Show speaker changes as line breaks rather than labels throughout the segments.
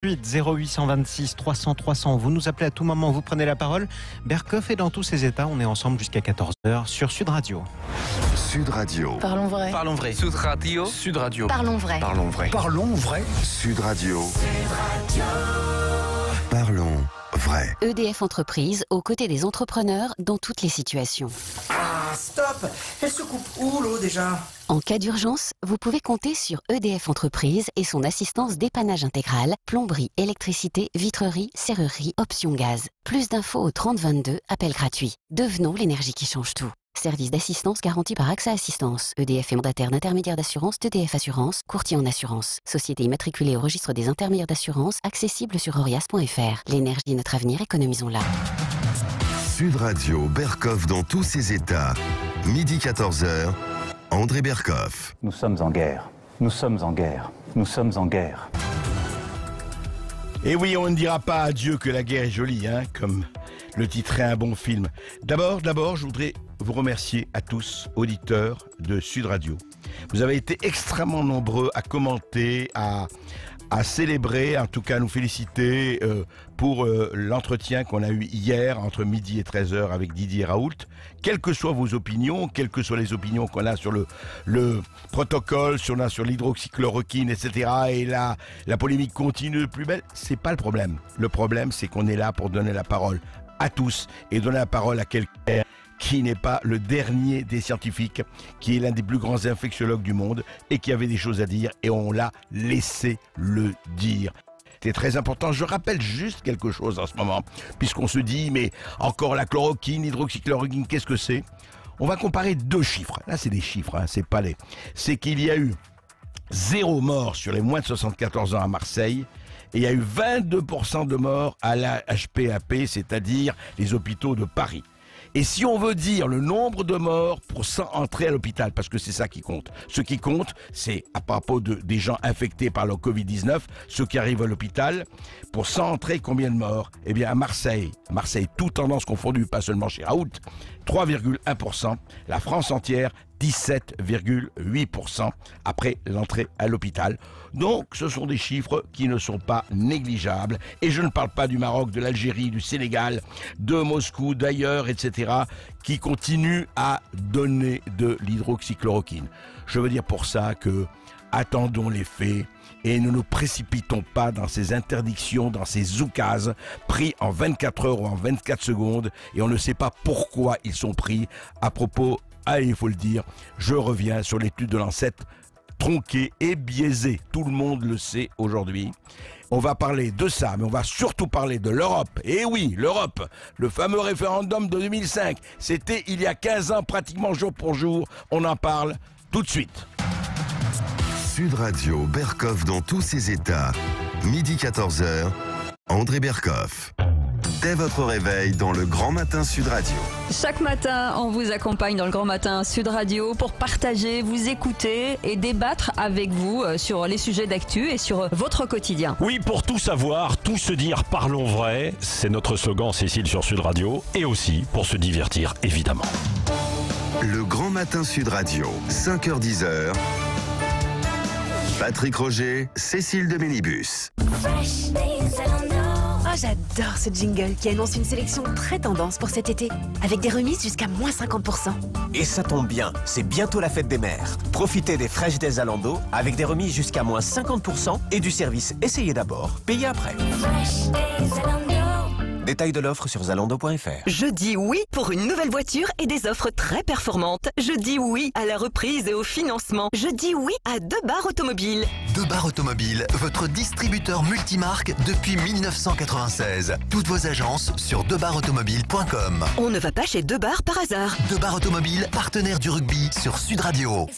0826 300 300, vous nous appelez à tout moment, vous prenez la parole. Berkoff est dans tous ses états, on est ensemble jusqu'à 14h sur Sud Radio.
Sud Radio.
Parlons vrai.
Parlons vrai. Sud Radio. Sud Radio.
Parlons vrai.
Parlons vrai.
Parlons vrai.
Sud Radio. Parlons vrai.
EDF Entreprise, aux côtés des entrepreneurs dans toutes les situations.
Ah, stop! Elle se coupe où l'eau déjà?
En cas d'urgence, vous pouvez compter sur EDF Entreprise et son assistance dépannage intégral, plomberie, électricité, vitrerie, serrurerie, option gaz. Plus d'infos au 3022, appel gratuit. Devenons l'énergie qui change tout. Service d'assistance garanti par AXA Assistance. EDF est mandataire d'intermédiaire d'assurance d'EDF Assurance, courtier en assurance. Société immatriculée au registre des intermédiaires d'assurance, accessible sur orias.fr. L'énergie est notre avenir, économisons-la.
Sud Radio, Berkoff dans tous ses états. Midi 14h, André Berkoff.
Nous sommes en guerre. Nous sommes en guerre. Nous sommes en guerre.
Et oui, on ne dira pas à Dieu que la guerre est jolie, hein, comme le titrait un bon film. D'abord, je voudrais vous remercier à tous, auditeurs de Sud Radio. Vous avez été extrêmement nombreux à commenter, à célébrer, en tout cas à nous féliciter pour l'entretien qu'on a eu hier entre midi et 13h avec Didier Raoult. Quelles que soient vos opinions, quelles que soient les opinions qu'on a sur le protocole, sur l'hydroxychloroquine, etc. et la polémique continue de plus belle, c'est pas le problème. Le problème, c'est qu'on est là pour donner la parole à tous et donner la parole à quelqu'un qui n'est pas le dernier des scientifiques, qui est l'un des plus grands infectiologues du monde et qui avait des choses à dire et on l'a laissé le dire. C'est très important. Je rappelle juste quelque chose en ce moment, puisqu'on se dit, mais encore la chloroquine, l'hydroxychloroquine, qu'est-ce que c'est? On va comparer deux chiffres. Là, c'est des chiffres, hein, c'est pas les... C'est qu'il y a eu 0 mort sur les moins de 74 ans à Marseille, et il y a eu 22% de morts à la HPAP, c'est-à-dire les hôpitaux de Paris. Et si on veut dire le nombre de morts pour 100 entrées à l'hôpital, parce que c'est ça qui compte. Ce qui compte, c'est à propos des gens infectés par le Covid-19, ceux qui arrivent à l'hôpital, pour 100 entrées, combien de morts? Eh bien à Marseille, tout tendance confondue, pas seulement chez Raoult, 3,1%, la France entière, 17,8% après l'entrée à l'hôpital. Donc ce sont des chiffres qui ne sont pas négligeables. Et je ne parle pas du Maroc, de l'Algérie, du Sénégal, de Moscou, d'ailleurs, etc., qui continuent à donner de l'hydroxychloroquine. Je veux dire pour ça que attendons les faits et ne nous précipitons pas dans ces interdictions, dans ces zoukases pris en 24 heures ou en 24 secondes et on ne sait pas pourquoi ils sont pris. À propos, il faut le dire, je reviens sur l'étude de Lancet tronquée et biaisée. Tout le monde le sait aujourd'hui. On va parler de ça, mais on va surtout parler de l'Europe. Et oui, l'Europe, le fameux référendum de 2005. C'était il y a 15 ans, pratiquement jour pour jour. On en parle tout de suite.
Sud Radio, Berkoff dans tous ses états. Midi 14h, André Berkoff. Dès votre réveil dans le Grand Matin Sud Radio.
Chaque matin, on vous accompagne dans le Grand Matin Sud Radio pour partager, vous écouter et débattre avec vous sur les sujets d'actu et sur votre quotidien.
Oui, pour tout savoir, tout se dire, parlons vrai, c'est notre slogan Cécile sur Sud Radio et aussi pour se divertir évidemment.
Le Grand Matin Sud Radio, 5h-10h. Patrick Roger, Cécile de Ménibus.
Oh, j'adore ce jingle qui annonce une sélection très tendance pour cet été, avec des remises jusqu'à moins 50%.
Et ça tombe bien, c'est bientôt la fête des mères. Profitez des fraîches des Zalando avec des remises jusqu'à moins 50% et du service essayez d'abord, payez après. Détail de l'offre sur zalando.fr.
Je dis oui pour une nouvelle voiture et des offres très performantes. Je dis oui à la reprise et au financement. Je dis oui à Debar Automobile.
Debar Automobile, votre distributeur multimarque depuis 1996. Toutes vos agences sur debarautomobile.com.
On ne va pas chez Debar par hasard.
Debar Automobile, partenaire du rugby sur Sud Radio.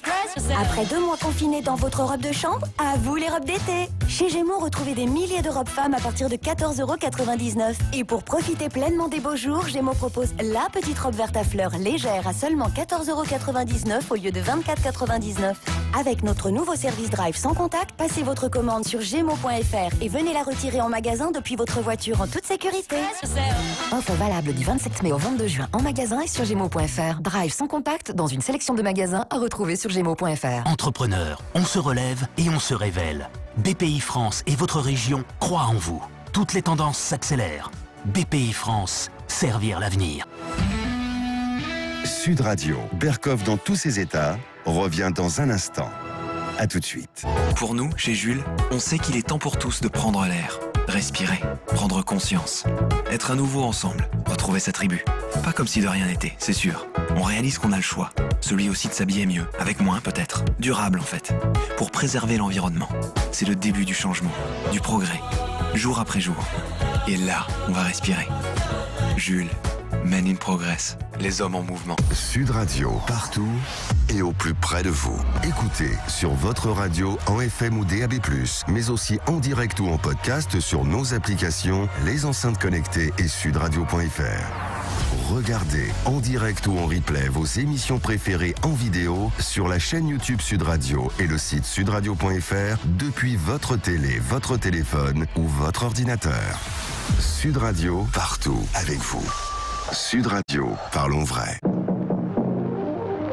Après 2 mois confinés dans votre robe de chambre, à vous les robes d'été. Chez Gémeaux, retrouvez des milliers de robes femmes à partir de 14,99 €. Et pour profiter pleinement des beaux jours, Gémeaux propose la petite robe verte à fleurs légère à seulement 14,99 € au lieu de 24,99 €. Avec notre nouveau service Drive sans contact, passez votre commande sur Gémeaux.fr et venez la retirer en magasin depuis votre voiture en toute sécurité. Offre valable du 27 mai au 22 juin en magasin et sur Gémeaux.fr. Drive sans contact dans une sélection de magasins à retrouver sur Gémeaux.fr.
Entrepreneurs, on se relève et on se révèle. BPI France et votre région croient en vous. Toutes les tendances s'accélèrent. BPI France, servir l'avenir.
Sud Radio, Bercoff dans tous ses états, revient dans un instant. A tout de suite.
Pour nous, chez Jules, on sait qu'il est temps pour tous de prendre l'air, respirer, prendre conscience, être à nouveau ensemble, retrouver sa tribu. Pas comme si de rien n'était, c'est sûr. On réalise qu'on a le choix, celui aussi de s'habiller mieux, avec moins peut-être, durable en fait, pour préserver l'environnement. C'est le début du changement, du progrès, jour après jour. Et là, on va respirer. Jules, Men in Progress, les hommes en mouvement.
Sud Radio, partout et au plus près de vous. Écoutez sur votre radio en FM ou DAB+, mais aussi en direct ou en podcast sur nos applications, les enceintes connectées et sudradio.fr. Regardez en direct ou en replay vos émissions préférées en vidéo sur la chaîne YouTube Sud Radio et le site sudradio.fr depuis votre télé, votre téléphone ou votre ordinateur. Sud Radio, partout avec vous. Sud Radio, parlons vrai.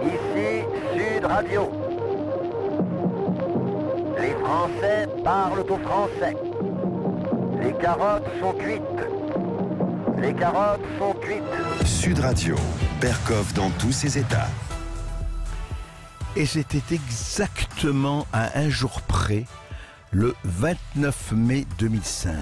Ici Sud Radio. Les Français parlent aux Français. Les carottes sont cuites. Les carottes sont cuites.
Sud Radio, Bercoff dans tous ses états.
Et c'était exactement à un jour près, le 29 mai 2005.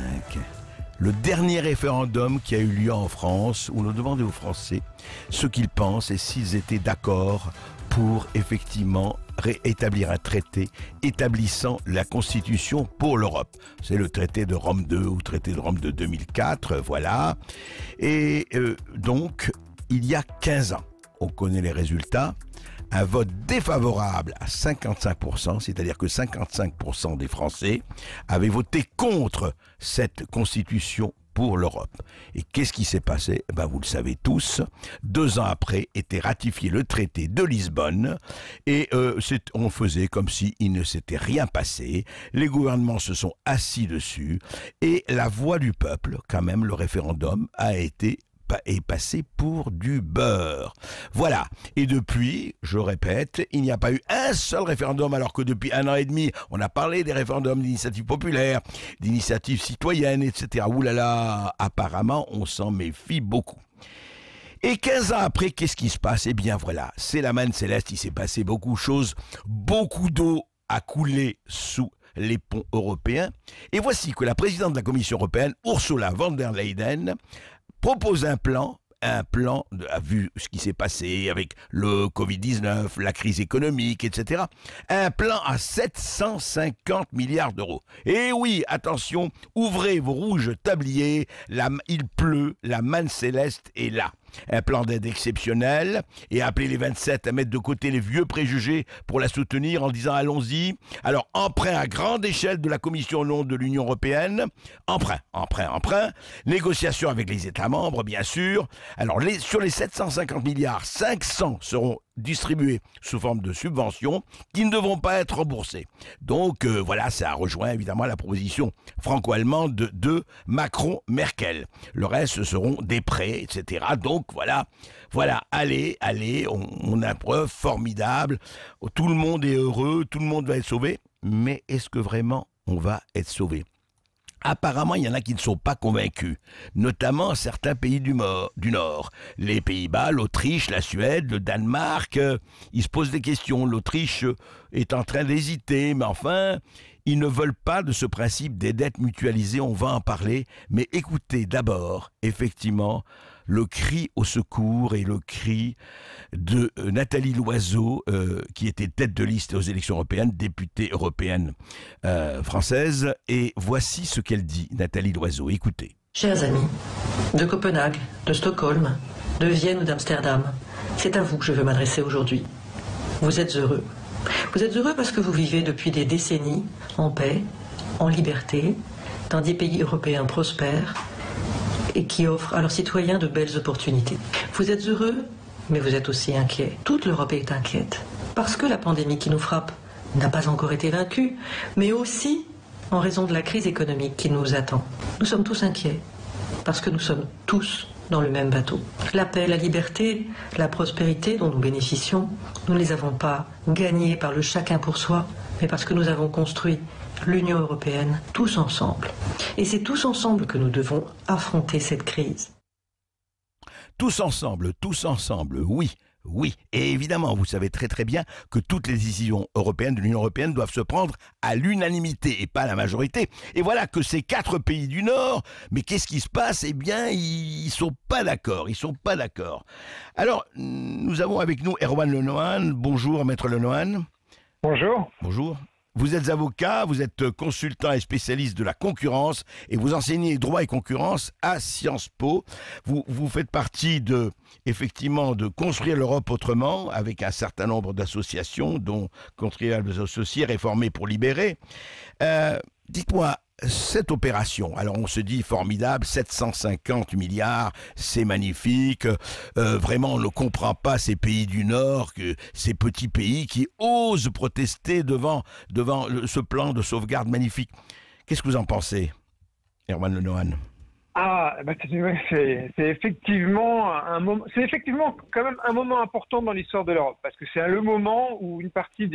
Le dernier référendum qui a eu lieu en France, où l'on demandait aux Français ce qu'ils pensent et s'ils étaient d'accord pour effectivement réétablir un traité établissant la Constitution pour l'Europe. C'est le traité de Rome II ou traité de Rome de 2004, voilà. Et donc, il y a 15 ans, on connaît les résultats. Un vote défavorable à 55%, c'est-à-dire que 55% des Français avaient voté contre cette constitution pour l'Europe. Et qu'est-ce qui s'est passé ? Vous le savez tous, 2 ans après était ratifié le traité de Lisbonne et on faisait comme s'il ne s'était rien passé. Les gouvernements se sont assis dessus et la voix du peuple, quand même, le référendum est passé pour du beurre. Voilà. Et depuis, je répète, il n'y a pas eu un seul référendum, alors que depuis 1 an et demi, on a parlé des référendums d'initiative populaire, d'initiative citoyenne, etc. Ouh là là, apparemment, on s'en méfie beaucoup. Et 15 ans après, qu'est-ce qui se passe ? Eh bien voilà, c'est la manne céleste, il s'est passé beaucoup de choses, beaucoup d'eau a coulé sous les ponts européens. Et voici que la présidente de la Commission européenne, Ursula von der Leyen, propose un plan, vu ce qui s'est passé avec le Covid-19, la crise économique, etc. Un plan à 750 milliards d'euros. Et oui, attention, ouvrez vos rouges tabliers, il pleut, la manne céleste est là. Un plan d'aide exceptionnel et appeler les 27 à mettre de côté les vieux préjugés pour la soutenir en disant allons-y. Alors emprunt à grande échelle de la Commission au nom de l'Union européenne. Emprunt. Négociation avec les États membres, bien sûr. Alors sur les 750 milliards, 500 seront distribués sous forme de subventions qui ne devront pas être remboursées. Donc voilà, ça rejoint évidemment la proposition franco-allemande de Macron-Merkel. Le reste, ce seront des prêts, etc. Donc voilà, allez, on a une preuve formidable. Tout le monde est heureux, tout le monde va être sauvé. Mais est-ce que vraiment on va être sauvé ? Apparemment, il y en a qui ne sont pas convaincus, notamment certains pays du Nord. Les Pays-Bas, l'Autriche, la Suède, le Danemark, ils se posent des questions. L'Autriche est en train d'hésiter, mais enfin, ils ne veulent pas de ce principe des dettes mutualisées, on va en parler. Mais écoutez d'abord, effectivement, le cri au secours et le cri de Nathalie Loiseau, qui était tête de liste aux élections européennes, députée européenne française. Et voici ce qu'elle dit, Nathalie Loiseau. Écoutez.
Chers amis, de Copenhague, de Stockholm, de Vienne ou d'Amsterdam, c'est à vous que je veux m'adresser aujourd'hui. Vous êtes heureux. Vous êtes heureux parce que vous vivez depuis des décennies en paix, en liberté, dans des pays européens prospères, et qui offrent à leurs citoyens de belles opportunités. Vous êtes heureux, mais vous êtes aussi inquiet. Toute l'Europe est inquiète, parce que la pandémie qui nous frappe n'a pas encore été vaincu, mais aussi en raison de la crise économique qui nous attend. Nous sommes tous inquiets, parce que nous sommes tous dans le même bateau. La paix, la liberté, la prospérité dont nous bénéficions, nous ne les avons pas gagnés par le chacun pour soi, mais parce que nous avons construit l'Union européenne tous ensemble. Et c'est tous ensemble que nous devons affronter cette crise.
Tous ensemble, oui. Oui, et évidemment, vous savez très très bien que toutes les décisions européennes de l'Union européenne doivent se prendre à l'unanimité et pas à la majorité. Et voilà que ces 4 pays du Nord, mais qu'est-ce qui se passe? Eh bien, ils sont pas d'accord, Alors, nous avons avec nous Erwan Lenohan. Bonjour, maître Lenohan.
Bonjour.
Bonjour. Vous êtes avocat, vous êtes consultant et spécialiste de la concurrence et vous enseignez droit et concurrence à Sciences Po. Vous faites partie de Construire l'Europe autrement avec un certain nombre d'associations dont Contribuables associés, Réformés pour libérer. Dites-moi, cette opération, alors on se dit formidable, 750 milliards, c'est magnifique, vraiment on ne comprend pas ces pays du Nord, ces petits pays qui osent protester devant ce plan de sauvegarde magnifique. Qu'est-ce que vous en pensez, Erwan Lenohan?
C'est effectivement quand même un moment important dans l'histoire de l'Europe, parce que c'est le moment où une partie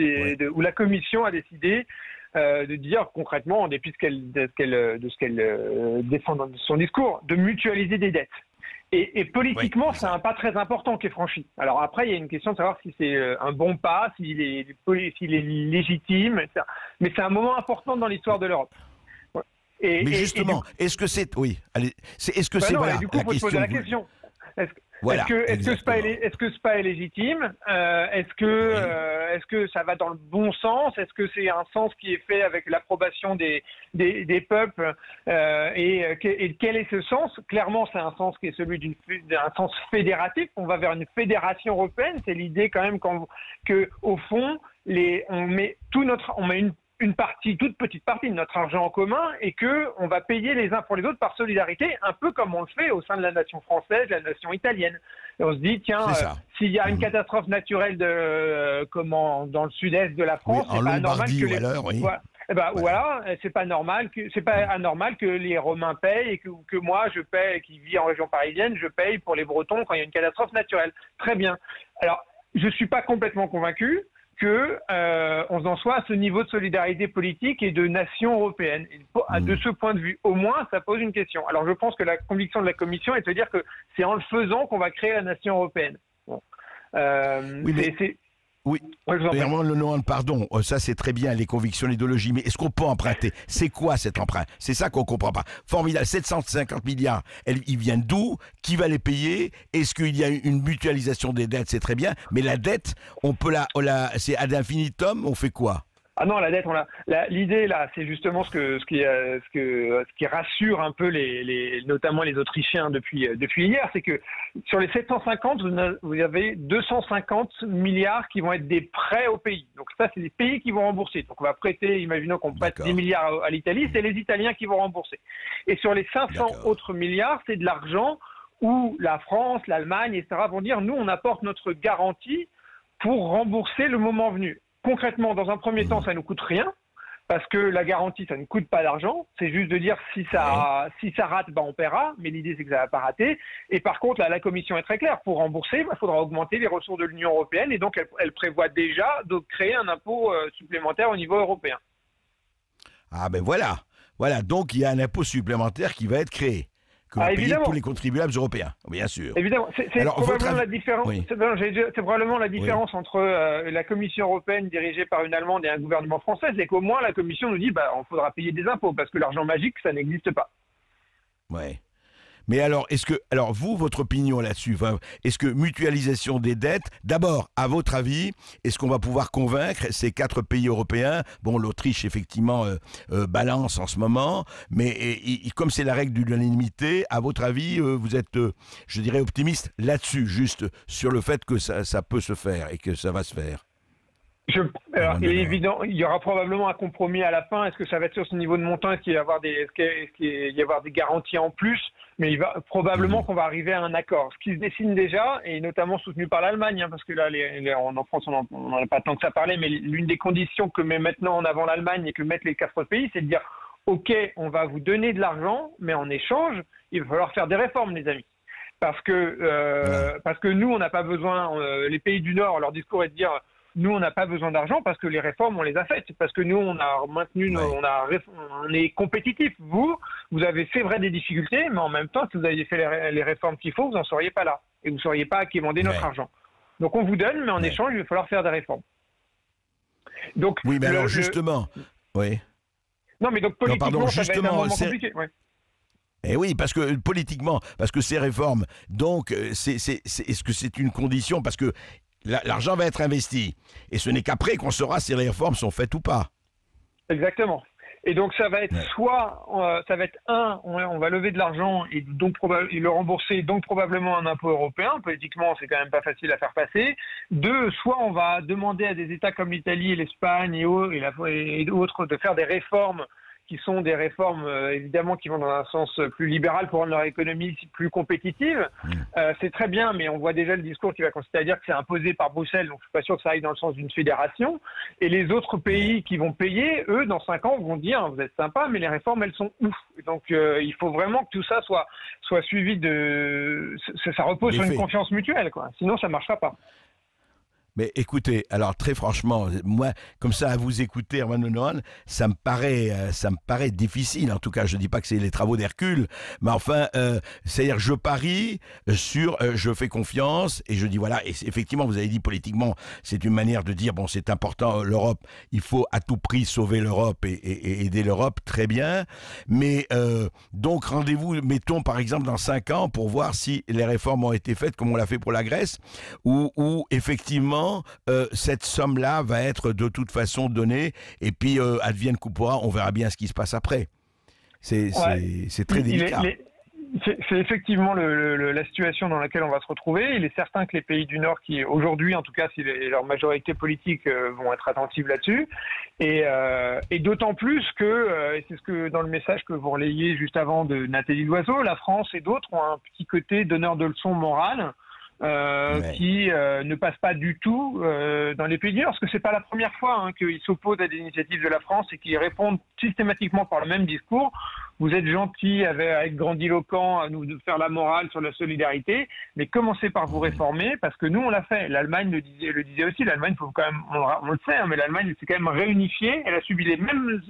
où la Commission a décidé de dire concrètement, en dépit de ce qu'elle défend dans son discours, de mutualiser des dettes. Et politiquement, c'est un pas très important qui est franchi. Alors après, il y a une question de savoir si c'est un bon pas, s'il est légitime, etc. Mais c'est un moment important dans l'histoire de l'Europe.
Mais justement, est-ce que c'est... Oui, allez, est-ce que c'est...
Du coup, il faut se poser la question. Est-ce que ce pas est légitime? Est-ce que ça va dans le bon sens? Est-ce que c'est un sens qui est fait avec l'approbation des peuples? Et quel est ce sens? Clairement, c'est un sens qui est celui d'un sens fédératif. On va vers une fédération européenne. C'est l'idée quand même que au fond, on met toute petite partie de notre argent en commun et qu'on va payer les uns pour les autres par solidarité, un peu comme on le fait au sein de la nation française, la nation italienne. Et on se dit, tiens, s'il y a une catastrophe naturelle dans le sud-est de la France, c'est pas anormal que c'est pas anormal que les Romains payent et que moi, je paye, qui vis en région parisienne, je paye pour les Bretons quand il y a une catastrophe naturelle. Très bien. Alors, je suis pas complètement convaincu qu'on en soit à ce niveau de solidarité politique et de nation européenne. Et de ce point de vue, au moins, ça pose une question. Alors, je pense que la conviction de la Commission est de se dire que c'est en le faisant qu'on va créer la nation européenne. Bon.
Oui, Erwan Lenohan, pardon, ça c'est très bien, les convictions, l'idéologie, mais est-ce qu'on peut emprunter? C'est quoi cet emprunt? C'est ça qu'on comprend pas. Formidable, 750 milliards, ils viennent d'où? Qui va les payer? Est-ce qu'il y a une mutualisation des dettes? C'est très bien, mais la dette, c'est ad infinitum, on fait quoi?
Ah non, la dette, l'idée là, c'est justement ce qui rassure un peu notamment les Autrichiens depuis hier, c'est que sur les 750, vous avez 250 milliards qui vont être des prêts aux pays. Donc ça, c'est des pays qui vont rembourser. Donc on va prêter, imaginons qu'on prête 10 milliards à l'Italie, c'est les Italiens qui vont rembourser. Et sur les 500 autres milliards, c'est de l'argent où la France, l'Allemagne, etc. vont dire, nous, on apporte notre garantie pour rembourser le moment venu. Concrètement, dans un premier temps, ça ne nous coûte rien, parce que la garantie, ça ne coûte pas d'argent. C'est juste de dire si ça rate, on paiera, mais l'idée, c'est que ça ne va pas rater. Et par contre, là, la Commission est très claire. Pour rembourser, il faudra augmenter les ressources de l'Union européenne, et donc elle prévoit déjà de créer un impôt supplémentaire au niveau européen.
Ah ben voilà, donc il y a un impôt supplémentaire qui va être créé. Que vont payer tous les contribuables européens, bien sûr.
Évidemment, c'est probablement la différence. Oui. C'est probablement la différence entre la Commission européenne dirigée par une Allemande et un gouvernement français, c'est qu'au moins la Commission nous dit, on faudra payer des impôts parce que l'argent magique, ça n'existe pas.
Ouais. Mais alors, vous, votre opinion là-dessus, est-ce que mutualisation des dettes, d'abord, à votre avis, est-ce qu'on va pouvoir convaincre ces 4 pays européens? Bon, l'Autriche, effectivement, balance en ce moment, mais comme c'est la règle de l'unanimité, à votre avis, vous êtes, je dirais, optimiste là-dessus, juste sur le fait que ça peut se faire et que ça va se faire?
Il est évident, il y aura probablement un compromis à la fin. Est-ce que ça va être sur ce niveau de montant? Est-ce qu'il va y avoir des garanties en plus? Mais probablement qu'on va arriver à un accord. Ce qui se dessine déjà, et notamment soutenu par l'Allemagne, parce que là, en France, on n'en a pas tant que ça parlé, mais l'une des conditions que met maintenant en avant l'Allemagne et que mettent les 4 pays, c'est de dire OK, on va vous donner de l'argent, mais en échange, il va falloir faire des réformes, les amis. Parce que nous, on n'a pas besoin, les pays du Nord, leur discours est de dire nous, on n'a pas besoin d'argent parce que les réformes, on les a faites. Parce que nous, on a maintenu, on est compétitifs. Vous avez fait vrai des difficultés, mais en même temps, si vous aviez fait les réformes qu'il faut, vous n'en seriez pas là. Et vous ne seriez pas à qui demander notre argent. Donc on vous donne, mais en échange, il va falloir faire des réformes. Donc,
oui, mais alors justement, oui.
Non, mais donc politiquement, ça va être un moment compliqué. Ouais.
Eh oui, parce que politiquement, parce que ces réformes, donc, est-ce que c'est une condition? Parce que l'argent va être investi. Et ce n'est qu'après qu'on saura si les réformes sont faites ou pas.
Exactement. Et donc, ça va être soit, on va lever de l'argent et donc le rembourser, donc probablement un impôt européen. Politiquement, c'est quand même pas facile à faire passer. 2, soit on va demander à des États comme l'Italie et l'Espagne et autres de faire des réformes qui sont des réformes évidemment qui vont dans un sens plus libéral pour rendre leur économie plus compétitive. C'est très bien, mais on voit déjà le discours qui va consister à dire que c'est imposé par Bruxelles, donc je suis pas sûr que ça aille dans le sens d'une fédération. Et les autres pays qui vont payer, eux, dans 5 ans, vont dire vous êtes sympa, mais les réformes, elles sont ouf. Donc il faut vraiment que tout ça soit suivi de... Ça repose sur une confiance mutuelle, quoi. Sinon, ça marchera pas.
Mais écoutez, alors très franchement, moi, comme ça, à vous écouter, Herman Lenormand, ça me paraît difficile. En tout cas, je dis pas que c'est les travaux d'Hercule, mais enfin, c'est-à-dire, je parie sur, je fais confiance et je dis voilà. Et effectivement, vous avez dit politiquement, c'est une manière de dire bon, c'est important, l'Europe, il faut à tout prix sauver l'Europe et aider l'Europe, très bien. Mais donc rendez-vous, mettons par exemple dans 5 ans pour voir si les réformes ont été faites comme on l'a fait pour la Grèce, ou effectivement cette somme-là va être de toute façon donnée et puis advienne que pourra, on verra bien ce qui se passe après. C'est très délicat.
C'est effectivement la situation dans laquelle on va se retrouver. Il est certain que les pays du Nord, qui aujourd'hui, en tout cas, si leur majorité politique vont être attentives là-dessus, et d'autant plus que, et c'est ce que dans le message que vous relayez juste avant de Nathalie Loiseau, la France et d'autres ont un petit côté donneur de leçons morales. Qui ne passe pas du tout dans les pays du Nord, parce que c'est pas la première fois qu'ils s'opposent à des initiatives de la France et qu'ils répondent systématiquement par le même discours. Vous êtes gentils à être grandiloquents à nous faire la morale sur la solidarité, mais commencez par vous réformer, parce que nous on l'a fait. L'Allemagne le disait aussi. L'Allemagne, faut quand même, on le sait, mais l'Allemagne s'est quand même réunifiée. Elle a subi les mêmes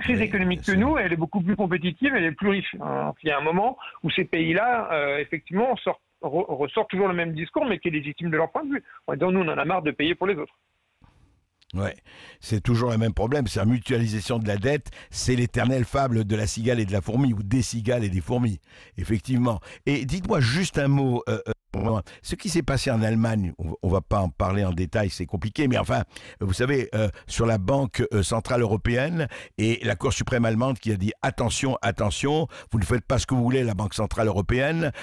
crises économiques que nous. Et elle est beaucoup plus compétitive, elle est plus riche. Il y a un moment où ces pays-là, effectivement, ressort toujours le même discours, mais qui est légitime de leur point de vue. En disant, nous, on en a marre de payer pour les autres.
Ouais, c'est toujours le même problème, c'est la mutualisation de la dette, c'est l'éternelle fable de la cigale et de la fourmi, ou des cigales et des fourmis, effectivement. Et dites-moi juste un mot, ce qui s'est passé en Allemagne, on va pas en parler en détail, c'est compliqué, mais enfin, vous savez, sur la Banque Centrale Européenne et la Cour suprême allemande qui a dit attention, attention, vous ne faites pas ce que vous voulez, la Banque Centrale Européenne,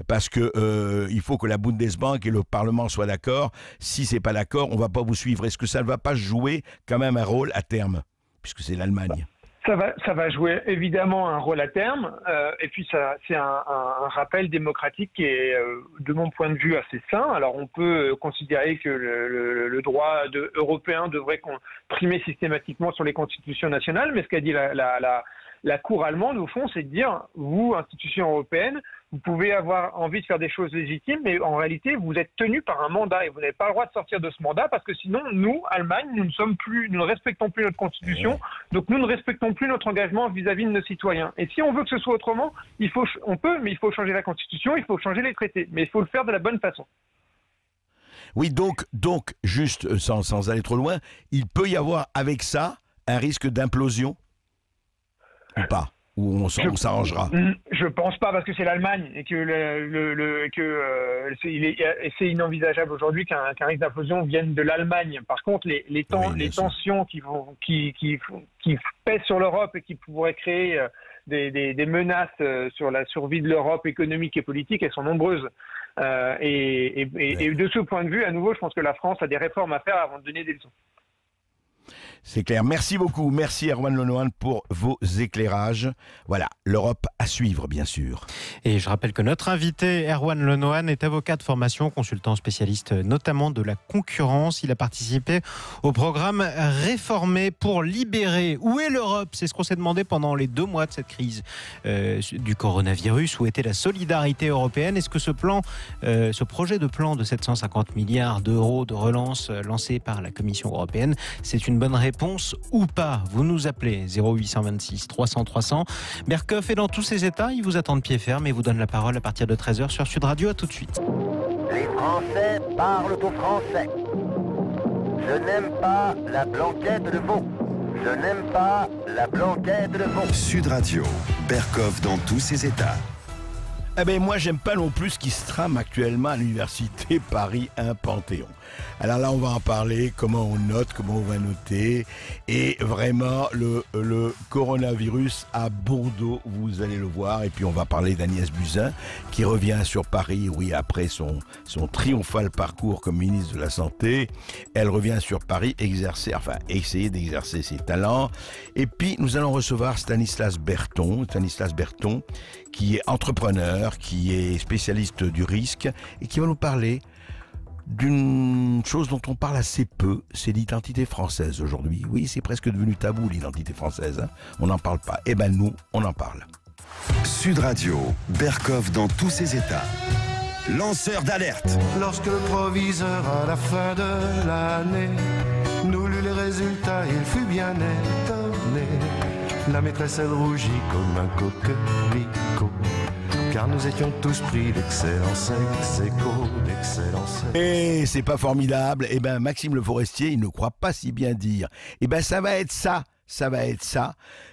parce que il faut que la Bundesbank et le Parlement soient d'accord. Si c'est pas d'accord, on va pas vous suivre. Est-ce que ça ne va pas jouer quand même un rôle à terme, puisque c'est l'Allemagne?
Ça va jouer évidemment un rôle à terme, et puis c'est un rappel démocratique qui est, de mon point de vue, assez sain. Alors on peut considérer que le droit européen devrait primer systématiquement sur les constitutions nationales, mais ce qu'a dit la Cour allemande, au fond, c'est de dire, vous, institution européenne, vous pouvez avoir envie de faire des choses légitimes, mais en réalité, vous êtes tenu par un mandat et vous n'avez pas le droit de sortir de ce mandat parce que sinon, nous, Allemagne, nous ne respectons plus notre constitution, donc nous ne respectons plus notre engagement vis-à-vis de nos citoyens. Et si on veut que ce soit autrement, on peut, mais il faut changer la constitution, il faut changer les traités, mais il faut le faire de la bonne façon.
Oui, donc juste sans aller trop loin, il peut y avoir avec ça un risque d'implosion ou pas? Ou on s'arrangera?
Je pense pas, parce que c'est l'Allemagne et c'est inenvisageable aujourd'hui qu'un risque d'implosion vienne de l'Allemagne. Par contre, les tensions qui pèsent sur l'Europe et qui pourraient créer des menaces sur la survie de l'Europe économique et politique, elles sont nombreuses. Et de ce point de vue, à nouveau, je pense que la France a des réformes à faire avant de donner des leçons.
C'est clair. Merci beaucoup. Merci Erwan Lenohan pour vos éclairages. Voilà, l'Europe à suivre, bien sûr.
Et je rappelle que notre invité, Erwan Lenohan, est avocat de formation, consultant spécialiste notamment de la concurrence. Il a participé au programme Réformer pour libérer. Où est l'Europe ? C'est ce qu'on s'est demandé pendant les 2 mois de cette crise du coronavirus. Où était la solidarité européenne ? Est-ce que ce projet de plan de 750 milliards d'euros de relance lancé par la Commission européenne, c'est une bonne réponse ou pas ? Vous nous appelez 0826 300 300. Berkoff est dans tous ses états, il vous attend de pied ferme et vous donne la parole à partir de 13h sur Sud Radio. À tout de suite.
Les Français parlent aux Français. Je n'aime pas la blanquette de veau. Je n'aime pas la blanquette de veau.
Sud Radio, Berkoff dans tous ses états.
Eh bien, moi, j'aime pas non plus ce qui se trame actuellement à l'université Paris 1 Panthéon. Alors là, on va en parler, comment on note, comment on va noter. Et vraiment, le coronavirus a bon dos, vous allez le voir. Et puis, on va parler d'Agnès Buzyn, qui revient sur Paris, oui, après son triomphal parcours comme ministre de la Santé. Elle revient sur Paris essayer d'exercer ses talents. Et puis, nous allons recevoir Stanislas Berton, qui est entrepreneur, qui est spécialiste du risque et qui va nous parler d'une chose dont on parle assez peu, c'est l'identité française aujourd'hui. Oui, c'est presque devenu tabou l'identité française, hein. On n'en parle pas. Eh ben nous, on en parle.
Sud Radio, Berkoff dans tous ses états. Lanceur d'alerte.
Lorsque le proviseur à la fin de l'année nous lut les résultats, il fut bien étonné. La maîtresse elle rougit comme un coquelicot, car nous étions tous pris d'excellence, d'excellence.
Et c'est pas formidable. Eh ben Maxime Le Forestier, il ne croit pas si bien dire. Eh ben ça va être ça,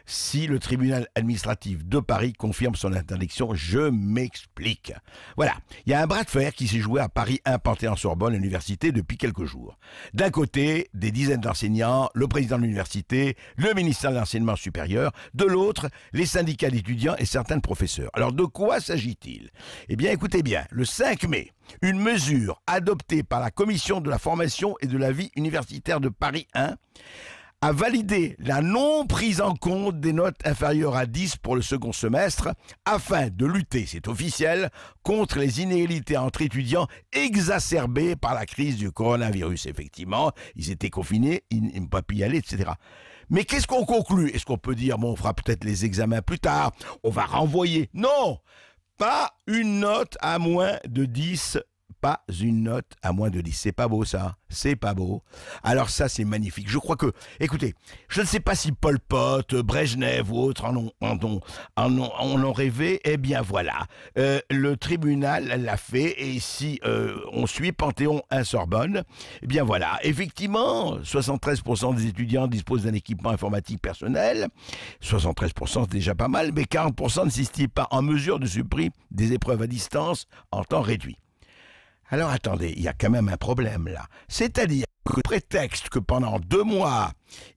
si le tribunal administratif de Paris confirme son interdiction. Je m'explique. Voilà, il y a un bras de fer qui s'est joué à Paris 1 Panthéon-Sorbonne Université depuis quelques jours. D'un côté, des dizaines d'enseignants, le président de l'université, le ministère de l'enseignement supérieur. De l'autre, les syndicats d'étudiants et certains professeurs. Alors de quoi s'agit-il ? Eh bien écoutez bien, le 5 mai, une mesure adoptée par la commission de la formation et de la vie universitaire de Paris 1 a validé la non-prise en compte des notes inférieures à 10 pour le second semestre afin de lutter, c'est officiel, contre les inégalités entre étudiants exacerbées par la crise du coronavirus. Effectivement, ils étaient confinés, ils n'ont pas pu y aller, etc. Mais qu'est-ce qu'on conclut ? Est-ce qu'on peut dire, bon, on fera peut-être les examens plus tard, on va renvoyer ? Non ! Pas une note à moins de 10. Pas une note à moins de 10. C'est pas beau ça, c'est pas beau. Alors ça c'est magnifique. Je crois que, écoutez, je ne sais pas si Pol Pot, Brejnev ou autres en ont rêvé. Eh bien voilà, le tribunal l'a fait et si on suit Panthéon 1 Sorbonne, eh bien voilà, effectivement, 73% des étudiants disposent d'un équipement informatique personnel. 73% c'est déjà pas mal, mais 40% ne s'estiment pas en mesure de supprimer des épreuves à distance en temps réduit. Alors attendez, il y a quand même un problème là. C'est-à-dire que prétexte que pendant 2 mois,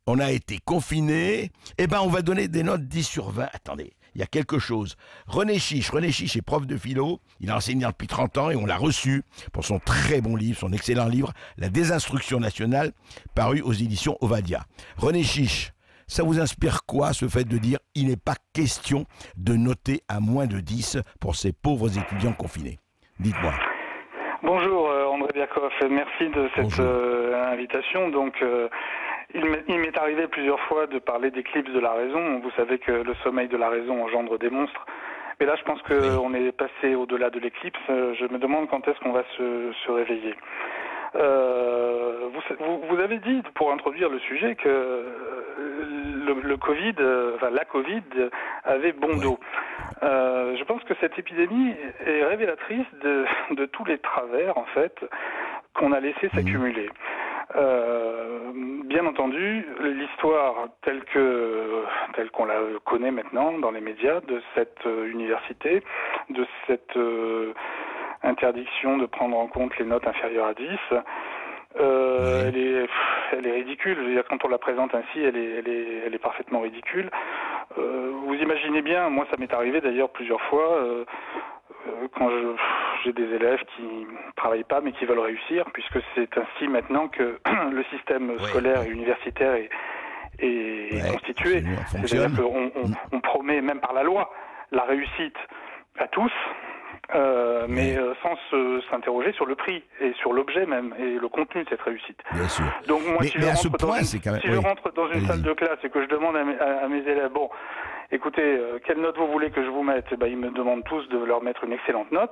on a été confinés, eh ben on va donner des notes 10 sur 20. Attendez, il y a quelque chose. René Chiche est prof de philo, il a enseigné depuis 30 ans et on l'a reçu pour son très bon livre, son excellent livre, La désinstruction nationale, paru aux éditions Ovadia. René Chiche, ça vous inspire quoi ce fait de dire il n'est pas question de noter à moins de 10 pour ces pauvres étudiants confinés ? Dites-moi.
Bonjour André Berkoff, merci de cette invitation. Donc il m'est arrivé plusieurs fois de parler d'éclipse de la raison. Vous savez que le sommeil de la raison engendre des monstres. Mais là je pense qu'on est passé au-delà de l'éclipse. Je me demande quand est-ce qu'on va se réveiller. Vous avez dit, pour introduire le sujet, que la Covid avait bon dos. Je pense que cette épidémie est révélatrice de tous les travers, en fait, qu'on a laissé s'accumuler. Bien entendu, l'histoire telle qu'on la connaît maintenant dans les médias de cette université, de cette interdiction de prendre en compte les notes inférieures à 10, elle est ridicule. Je veux dire, quand on la présente ainsi, elle est parfaitement ridicule. Vous imaginez bien, moi ça m'est arrivé d'ailleurs plusieurs fois, quand j'ai des élèves qui ne travaillent pas mais qui veulent réussir, puisque c'est ainsi maintenant que le système scolaire et universitaire
constitué. C'est-à-dire qu'on promet, même par la loi, la réussite à tous, mais sans s'interroger sur le prix et sur l'objet même et le contenu de cette réussite. Bien sûr. Donc moi, si je rentre dans une Allez-y. salle de classe et que je demande à mes élèves, bon, écoutez, quelle note vous voulez que je vous mette? Ils me demandent tous de leur mettre une excellente note.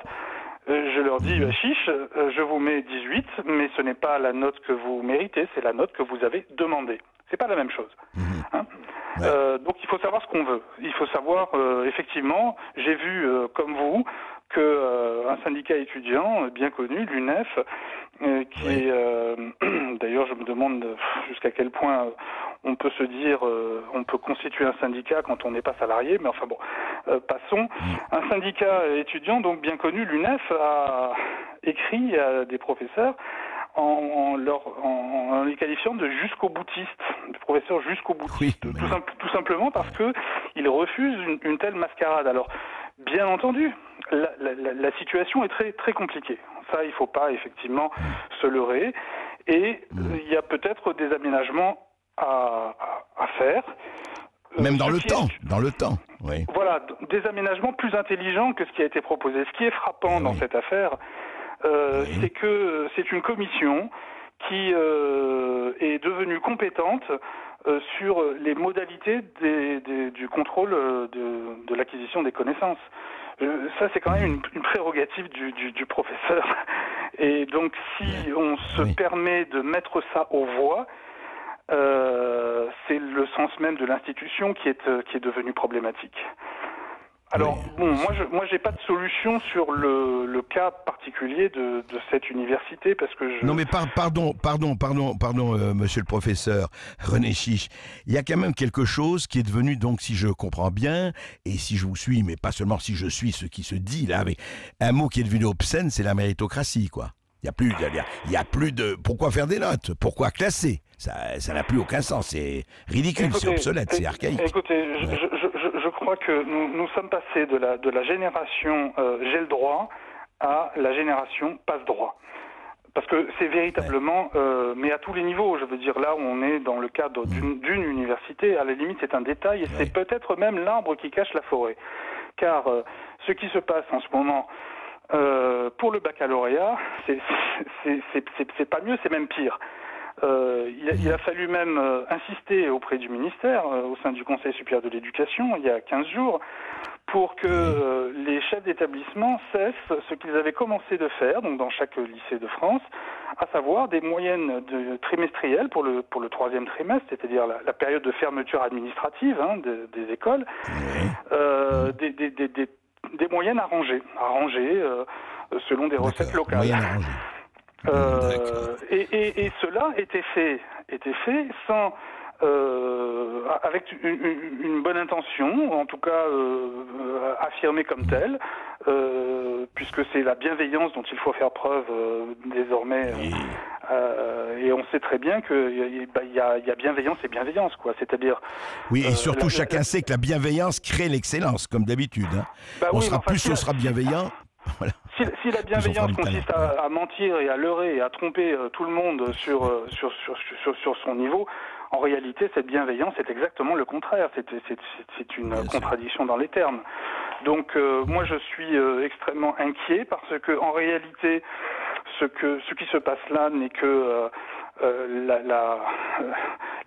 Je leur dis, chiche, je vous mets 18, mais ce n'est pas la note que vous méritez, c'est la note que vous avez demandée. C'est pas la même chose. Hein. Donc il faut savoir ce qu'on veut. Il faut savoir, effectivement, j'ai vu, comme vous, un syndicat étudiant bien connu, l'UNEF, qui est, d'ailleurs je me demande jusqu'à quel point on peut se dire, on peut constituer un syndicat quand on n'est pas salarié, mais enfin bon, passons. Un syndicat étudiant, donc bien connu, l'UNEF, a écrit à des professeurs en les qualifiant de jusqu'au boutiste, de professeurs jusqu'au boutiste, tout simplement parce que ils refusent une telle mascarade. Alors, bien entendu, la situation est très très compliquée. Ça, il faut pas effectivement se leurrer. Et il y a peut-être des aménagements à faire. Même dans le temps, oui. Voilà, des aménagements plus intelligents que ce qui a été proposé. Ce qui est frappant dans cette affaire, c'est que c'est une commission qui est devenue compétente sur les modalités du contrôle de l'acquisition des connaissances. Ça, c'est quand même une prérogative du professeur. Et donc, si on se permet de mettre ça aux voix, c'est le sens même de l'institution qui est devenu problématique. Alors, moi, j'ai pas de solution sur le cas particulier de cette université parce que Non, mais pardon, monsieur le professeur René Chiche. Il y a quand même quelque chose qui est devenu, donc, si je comprends bien, et si je vous suis, mais pas seulement si je suis ce qui se dit, là, avec un mot qui est devenu obscène, c'est la méritocratie, quoi. Il y a plus de... Pourquoi faire des notes? Pourquoi classer? Ça n'a plus aucun sens. C'est ridicule, c'est obsolète, c'est archaïque. Écoutez, je crois que nous sommes passés de la génération j'ai le droit à la génération passe droit. Parce que c'est véritablement, mais à tous les niveaux, je veux dire, là où on est dans le cadre d'une université, à la limite c'est un détail, et c'est peut-être même l'arbre qui cache la forêt. Car ce qui se passe en ce moment... pour le baccalauréat, c'est pas mieux, c'est même pire. Il a fallu même insister auprès du ministère, au sein du Conseil supérieur de l'éducation, il y a 15 jours, pour que les chefs d'établissement cessent ce qu'ils avaient commencé de faire, donc dans chaque lycée de France, à savoir des moyennes trimestrielles pour le troisième trimestre, c'est-à-dire la période de fermeture administrative des écoles, des moyennes arrangées selon des recettes locales. Et cela était fait sans avec une bonne intention, en tout cas affirmée comme telle, puisque c'est la bienveillance dont il faut faire preuve désormais, et on sait très bien qu'il y a bienveillance et bienveillance, quoi. C'est-à-dire. Oui, et surtout chacun sait que la bienveillance crée l'excellence, comme d'habitude. On sera bienveillant. Voilà. Si la bienveillance consiste à mentir et à leurrer et à tromper tout le monde sur son niveau, en réalité, cette bienveillance est exactement le contraire. C'est une contradiction dans les termes. Donc, moi, je suis extrêmement inquiet parce que, en réalité, ce qui se passe là n'est que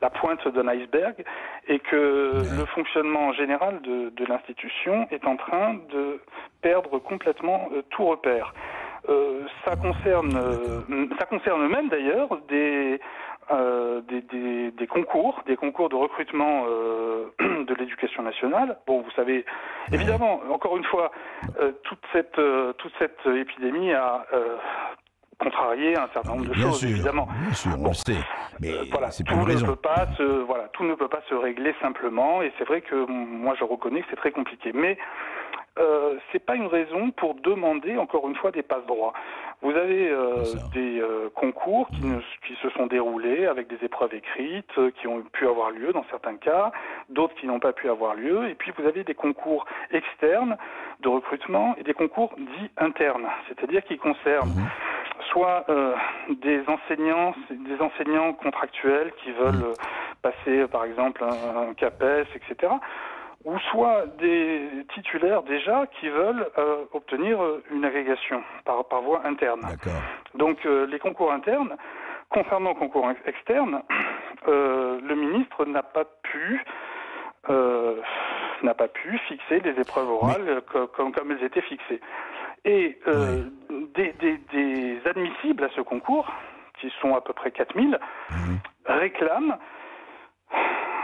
la pointe d'un iceberg, et que le fonctionnement général de l'institution est en train de perdre complètement tout repère. Ça concerne même d'ailleurs des concours de recrutement de l'éducation nationale. Bon, vous savez, évidemment, encore une fois, toute cette épidémie a contrarier un certain nombre de choses, évidemment. Bien sûr, on le sait. Mais c'est pas une raison. Tout ne peut pas se régler simplement, et c'est vrai que moi je reconnais que c'est très compliqué. Mais c'est pas une raison pour demander, encore une fois, des passe-droits. Vous avez des concours qui se sont déroulés avec des épreuves écrites, qui ont pu avoir lieu dans certains cas, d'autres qui n'ont pas pu avoir lieu, et puis vous avez des concours externes de recrutement et des concours dits internes, c'est-à-dire qui concernent soit des enseignants contractuels qui veulent
passer par exemple un CAPES, etc., ou soit des titulaires déjà qui veulent obtenir une agrégation par voie interne. Donc les concours internes, contrairement aux concours externes, le ministre n'a pas pu fixer des épreuves orales comme elles étaient fixées. Et des admissibles à ce concours, qui sont à peu près 4000, réclament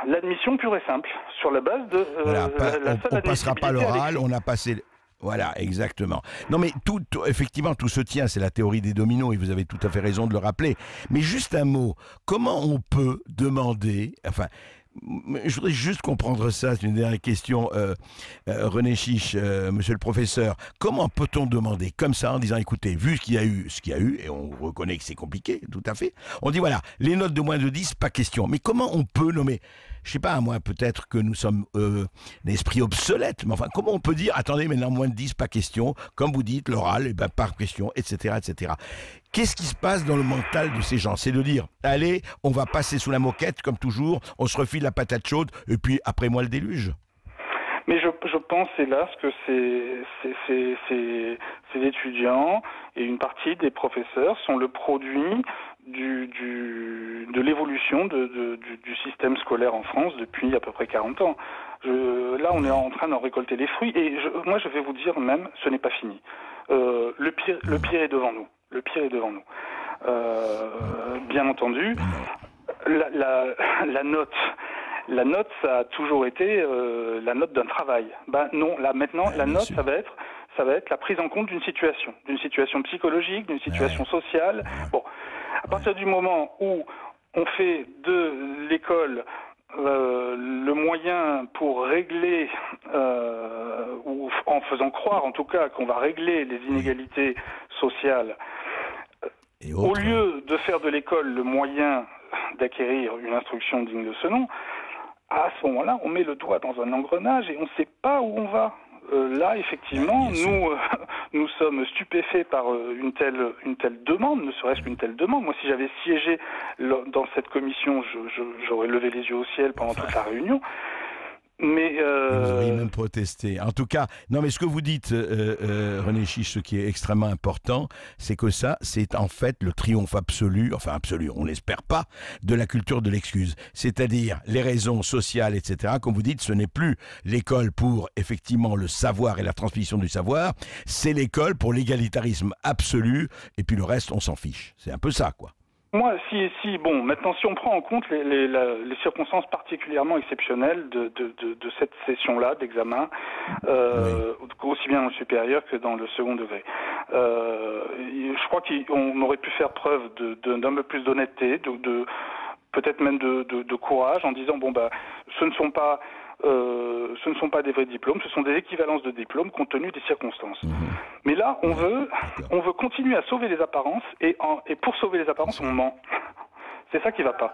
l'admission pure et simple, sur la base de
on ne passera pas l'oral, on a passé... Voilà, exactement. Non mais effectivement, tout se tient, c'est la théorie des dominos, et vous avez tout à fait raison de le rappeler. Mais juste un mot, comment on peut demander... je voudrais juste comprendre ça, c'est une dernière question. René Chiche, monsieur le professeur, comment peut-on demander comme ça en disant, écoutez, vu ce qu'il y a eu, et on reconnaît que c'est compliqué, tout à fait, on dit voilà, les notes de moins de 10, pas question. Mais comment on peut nommer, je sais pas, moi, peut-être que nous sommes d'esprit obsolète, mais enfin, comment on peut dire, attendez, maintenant moins de 10, pas question, comme vous dites, l'oral, par question, etc., etc. Qu'est-ce qui se passe dans le mental de ces gens? C'est de dire, allez, on va passer sous la moquette, comme toujours, on se refile la patate chaude, et puis après moi le déluge.
Mais je pense, hélas, que ces étudiants et une partie des professeurs sont le produit de l'évolution du système scolaire en France depuis à peu près 40 ans. Là, on est en train d'en récolter les fruits, et moi, je vais vous dire même, ce n'est pas fini. Le pire est devant nous. Le pire est devant nous. Bien entendu, la note, ça a toujours été la note d'un travail. Non, là maintenant, la note, ça va être la prise en compte d'une situation psychologique, d'une situation sociale. Bon, à partir du moment où on fait de l'école le moyen pour régler, ou en faisant croire en tout cas qu'on va régler les inégalités sociales, au lieu de faire de l'école le moyen d'acquérir une instruction digne de ce nom, à ce moment-là, on met le doigt dans un engrenage et on ne sait pas où on va. Là, effectivement, nous sommes stupéfaits par une telle demande, ne serait-ce qu'une telle demande. Moi, si j'avais siégé dans cette commission, j'aurais levé les yeux au ciel pendant toute la réunion. Mais
vous auriez même protesté. En tout cas, non, mais ce que vous dites, René Chiche, ce qui est extrêmement important, c'est que ça, c'est en fait le triomphe absolu, on n'espère pas, de la culture de l'excuse. C'est-à-dire les raisons sociales, etc. Comme vous dites, ce n'est plus l'école pour effectivement le savoir et la transmission du savoir, c'est l'école pour l'égalitarisme absolu, et puis le reste, on s'en fiche. C'est un peu ça, quoi.
Moi, maintenant, si on prend en compte les circonstances particulièrement exceptionnelles de cette session-là d'examen, aussi bien dans le supérieur que dans le second degré, je crois qu'on aurait pu faire preuve d'un peu plus d'honnêteté, peut-être même de courage, en disant ce ne sont pas des vrais diplômes, ce sont des équivalences de diplômes compte tenu des circonstances. Mais là, on veut continuer à sauver les apparences, et pour sauver les apparences, on ment. C'est ça qui va pas.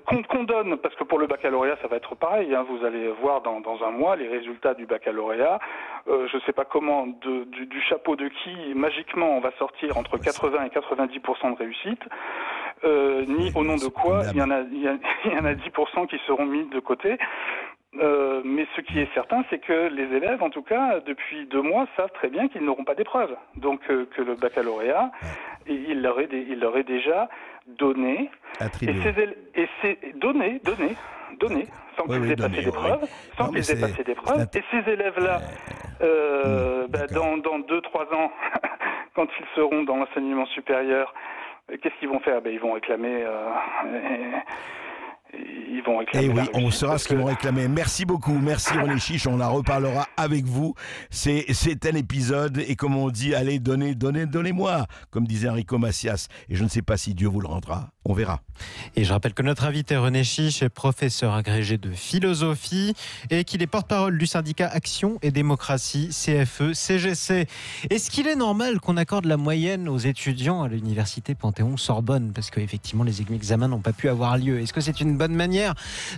Qu'on donne, parce que pour le baccalauréat, ça va être pareil, hein, vous allez voir dans un mois les résultats du baccalauréat. Je ne sais pas comment, du chapeau de qui, magiquement, on va sortir entre 80 et 90% de réussite. Ni au nom de quoi il y en a 10% qui seront mis de côté. Mais ce qui est certain, c'est que les élèves, en tout cas, depuis 2 mois, savent très bien qu'ils n'auront pas d'épreuve. Donc que le baccalauréat, il leur est déjà donné. Et c'est donné, sans qu'ils aient passé d'épreuve, Et ces élèves-là, dans 2-3 ans, quand ils seront dans l'enseignement supérieur, qu'est-ce qu'ils vont faire? Ils vont réclamer...
Et oui, on saura ce qu'ils vont réclamer. Merci beaucoup, merci René Chiche, on en reparlera avec vous. C'est un épisode, et comme on dit, allez, donnez-moi, comme disait Enrico Macias. Et je ne sais pas si Dieu vous le rendra, on verra.
Et je rappelle que notre invité René Chiche est professeur agrégé de philosophie et qu'il est porte-parole du syndicat Action et Démocratie, CFE-CGC. Est-ce qu'il est normal qu'on accorde la moyenne aux étudiants à l'université Panthéon-Sorbonne? Parce qu'effectivement, les examens n'ont pas pu avoir lieu. Est-ce que c'est une bonne manière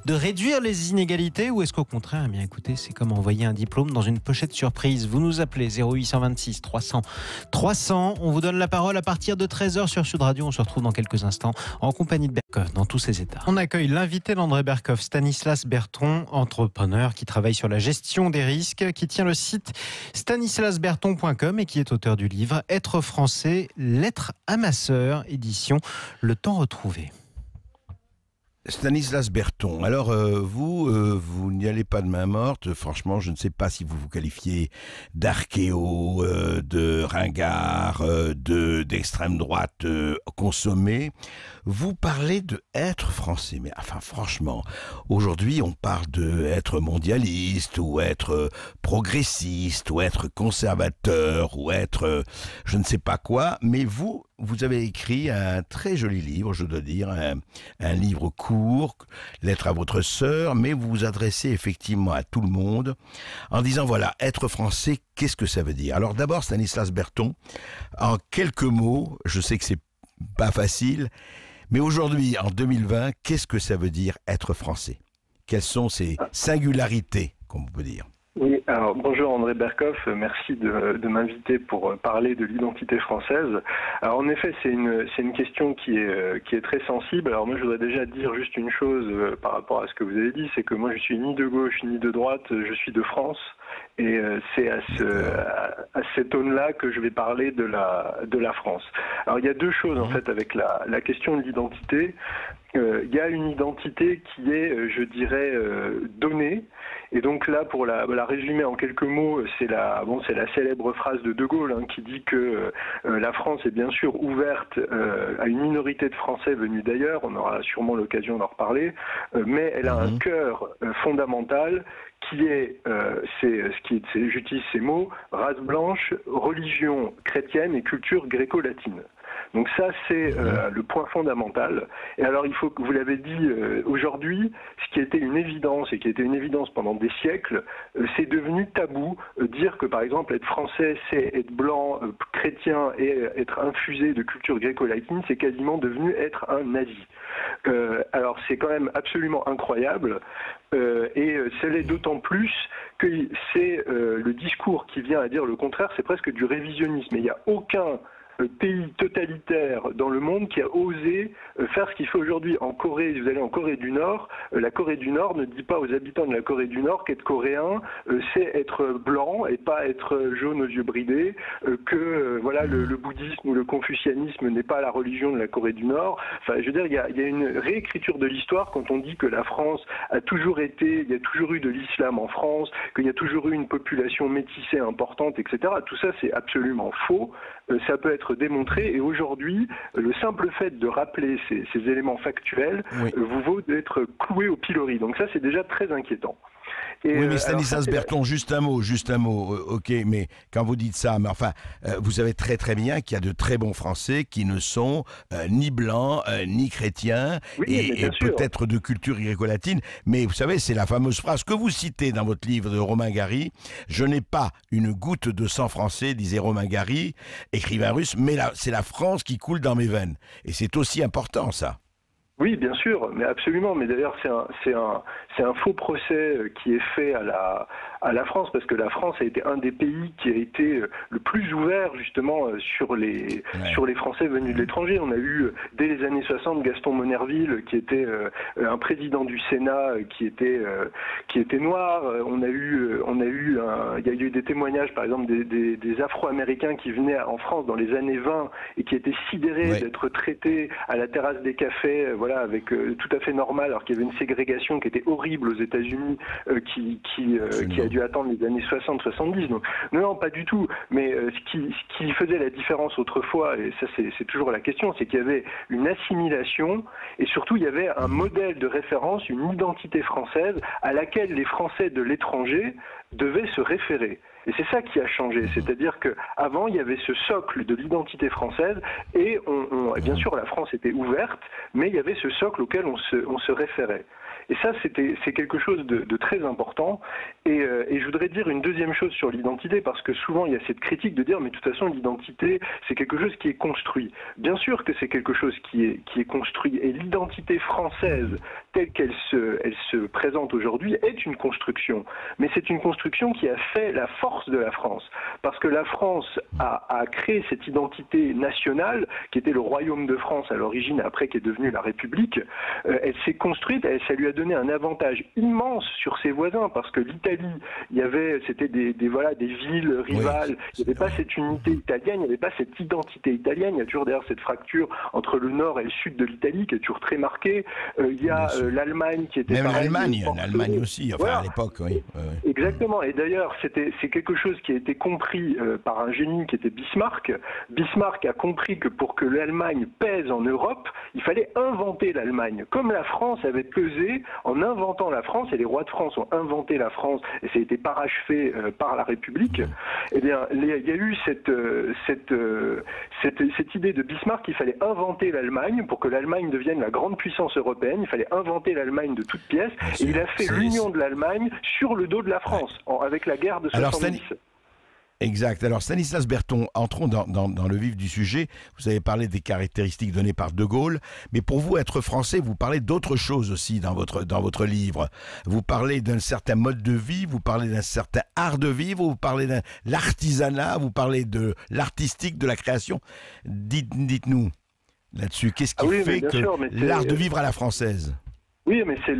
de réduire les inégalités ou est-ce qu'au contraire, eh bien écoutez, c'est comme envoyer un diplôme dans une pochette surprise. Vous nous appelez 0826 300 300. On vous donne la parole à partir de 13h sur Sud Radio. On se retrouve dans quelques instants en compagnie de Berkoff dans tous ses états. On accueille l'invité d'André Berkoff, Stanislas Berton, entrepreneur qui travaille sur la gestion des risques, qui tient le site stanislasberton.com et qui est auteur du livre Être français, lettre à ma sœur, édition Le Temps retrouvé.
Stanislas Berton, alors vous n'y allez pas de main morte, franchement je ne sais pas si vous vous qualifiez d'archéo, de ringard, d'extrême droite consommé. Vous parlez de être français, mais enfin franchement, aujourd'hui on parle de être mondialiste, ou être progressiste, ou être conservateur, ou être je ne sais pas quoi, mais vous avez écrit un très joli livre, je dois dire, un livre court, Lettre à votre sœur, mais vous vous adressez effectivement à tout le monde en disant voilà, être français, qu'est-ce que ça veut dire? Alors d'abord, Stanislas Berton, en quelques mots, je sais que c'est pas facile, mais aujourd'hui, en 2020, qu'est-ce que ça veut dire être français? Quelles sont ces singularités, comme on peut dire?
Oui, alors bonjour André Berkoff, merci de m'inviter pour parler de l'identité française. Alors en effet, c'est une question qui est très sensible. Alors moi je voudrais déjà dire juste une chose par rapport à ce que vous avez dit, c'est que moi je suis ni de gauche ni de droite, je suis de France. Et c'est à cette aune-là que je vais parler de la France. Alors il y a deux choses en fait avec la question de l'identité. Il y a une identité qui est, je dirais, donnée. Et donc là, pour la résumer en quelques mots, c'est la célèbre phrase de De Gaulle qui dit que la France est bien sûr ouverte à une minorité de Français venus d'ailleurs. On aura sûrement l'occasion d'en reparler, mais elle a un cœur fondamental qui est, j'utilise ces mots, race blanche, religion chrétienne et culture gréco-latine. Donc ça, c'est le point fondamental. Et alors, il faut que vous l'avez dit aujourd'hui, ce qui était une évidence et qui était une évidence pendant des siècles, c'est devenu tabou. Dire que, par exemple, être français, c'est être blanc, chrétien et être infusé de culture gréco-latine, c'est quasiment devenu être un nazi. Alors, c'est quand même absolument incroyable. Et ça l'est d'autant plus que c'est le discours qui vient à dire le contraire, c'est presque du révisionnisme. Et il n'y a aucun pays totalitaire dans le monde qui a osé faire ce qu'il fait aujourd'hui. En Corée, vous allez en Corée du Nord, la Corée du Nord ne dit pas aux habitants de la Corée du Nord qu'être coréen, c'est être blanc et pas être jaune aux yeux bridés, que voilà le bouddhisme ou le confucianisme n'est pas la religion de la Corée du Nord. Enfin, je veux dire, il y a une réécriture de l'histoire quand on dit que la France a toujours été, il y a toujours eu de l'islam en France, qu'il y a toujours eu une population métissée importante, etc. Tout ça, c'est absolument faux. Ça peut être démontré et aujourd'hui, le simple fait de rappeler ces éléments factuels vous vaut d'être cloué au pilori. Donc ça, c'est déjà très inquiétant. Et
oui, mais Stanislas Berton, juste un mot, ok, mais quand vous dites ça, mais enfin, vous savez très très bien qu'il y a de très bons Français qui ne sont ni blancs, ni chrétiens, et peut-être de culture gréco-latine, mais vous savez, c'est la fameuse phrase que vous citez dans votre livre de Romain Gary, « Je n'ai pas une goutte de sang français », disait Romain Gary, écrivain russe, mais c'est la France qui coule dans mes veines. Et c'est aussi important, ça.
Oui, bien sûr, mais absolument. Mais d'ailleurs, c'est un faux procès qui est fait à la France, parce que la France a été un des pays qui a été le plus ouvert justement sur les Français venus de l'étranger. On a eu dès les années 60 Gaston Monnerville, qui était un président du Sénat qui était noir. Il y a eu des témoignages, par exemple, des Afro-Américains qui venaient en France dans les années 20 et qui étaient sidérés d'être traités à la terrasse des cafés. Avec tout à fait normal, alors qu'il y avait une ségrégation qui était horrible aux États-Unis, qui a dû attendre les années 60-70. Donc non, pas du tout. Mais ce qui faisait la différence autrefois, et ça c'est toujours la question, c'est qu'il y avait une assimilation et surtout il y avait un modèle de référence, une identité française à laquelle les Français de l'étranger devaient se référer. Et c'est ça qui a changé, c'est-à-dire qu'avant il y avait ce socle de l'identité française et bien sûr la France était ouverte, mais il y avait ce socle auquel on se référait. Et ça, c'est quelque chose de très important. Et je voudrais dire une deuxième chose sur l'identité, parce que souvent il y a cette critique de dire mais de toute façon l'identité c'est quelque chose qui est construit. Bien sûr que c'est quelque chose qui est construit, et l'identité française telle qu'elle se présente aujourd'hui est une construction. Mais c'est une construction qui a fait la force de la France, parce que la France a créé cette identité nationale qui était le royaume de France à l'origine, après qui est devenue la République. Elle s'est construite, ça lui a donné un avantage immense sur ses voisins, parce que l'Italie, c'était des villes rivales, il n'y avait pas cette unité italienne, il n'y avait pas cette identité italienne, il y a toujours d'ailleurs cette fracture entre le nord et le sud de l'Italie qui est toujours très marquée. Il y a l'Allemagne qui était...
Même
pareil,
l'Allemagne aussi, enfin à l'époque, oui.
Exactement, et d'ailleurs c'est quelque chose qui a été compris par un génie qui était Bismarck. Bismarck a compris que pour que l'Allemagne pèse en Europe, il fallait inventer l'Allemagne. Comme la France avait pesé en inventant la France, et les rois de France ont inventé la France, et ça a été parachevé par la République, eh bien, il y a eu cette idée de Bismarck qu'il fallait inventer l'Allemagne pour que l'Allemagne devienne la grande puissance européenne. Il fallait inventer l'Allemagne de toutes pièces, et il a fait l'union de l'Allemagne sur le dos de la France, avec la guerre de 70.
Exact. Alors Stanislas Berton, entrons dans le vif du sujet. Vous avez parlé des caractéristiques données par De Gaulle, mais pour vous, être français, vous parlez d'autre chose aussi dans votre livre. Vous parlez d'un certain mode de vie, vous parlez d'un certain art de vivre, vous parlez de l'artisanat, vous parlez de l'artistique, de la création. Dites-nous là-dessus, qu'est-ce qui fait que l'art de vivre à la française ?
Oui, mais c'est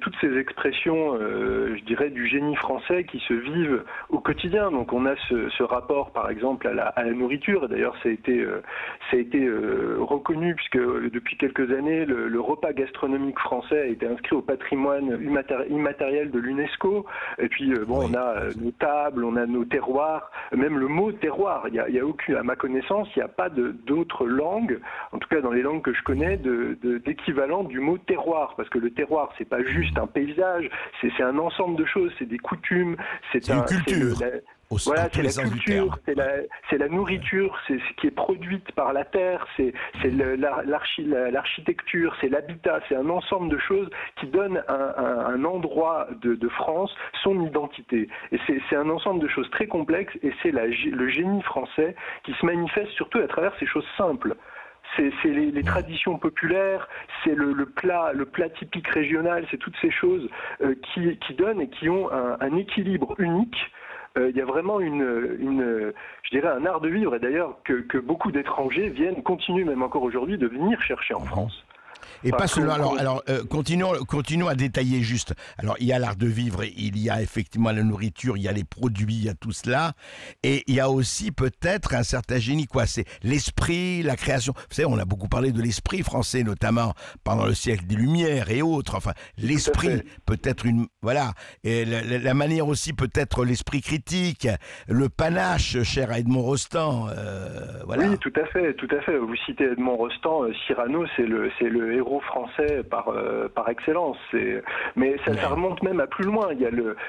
toutes ces expressions, je dirais, du génie français qui se vivent au quotidien. Donc on a ce rapport, par exemple, à la nourriture. D'ailleurs, ça a été reconnu, puisque depuis quelques années, le repas gastronomique français a été inscrit au patrimoine immatériel de l'UNESCO. Et puis, on a nos tables, on a nos terroirs, même le mot terroir. Il y a aucune, à ma connaissance, il n'y a pas d'autre langue, en tout cas dans les langues que je connais, d'équivalent du mot terroir. Parce que le terroir, c'est pas juste un paysage, c'est un ensemble de choses, c'est des coutumes, c'est
une culture.
Voilà, c'est la culture, c'est la nourriture, c'est ce qui est produite par la terre, c'est l'architecture, c'est l'habitat, c'est un ensemble de choses qui donnent un endroit de France son identité. Et c'est un ensemble de choses très complexes, et c'est le génie français qui se manifeste surtout à travers ces choses simples. C'est les traditions populaires, c'est le plat typique régional, c'est toutes ces choses qui donnent et qui ont un équilibre unique. Il y a vraiment je dirais un art de vivre, et d'ailleurs que beaucoup d'étrangers continuent même encore aujourd'hui de venir chercher en France.
Et pas seulement. Alors continuons à détailler juste. Alors, il y a l'art de vivre, il y a effectivement la nourriture, il y a les produits, il y a tout cela. Et il y a aussi peut-être un certain génie, quoi. C'est l'esprit, la création. Vous savez, on a beaucoup parlé de l'esprit français, notamment pendant le siècle des Lumières et autres. Enfin, l'esprit, peut-être voilà. Et la manière aussi, peut-être l'esprit critique, le panache, cher à Edmond Rostand. Voilà.
Oui, tout à fait. Vous citez Edmond Rostand, Cyrano, c'est le héros français par excellence. Mais ça remonte même à plus loin.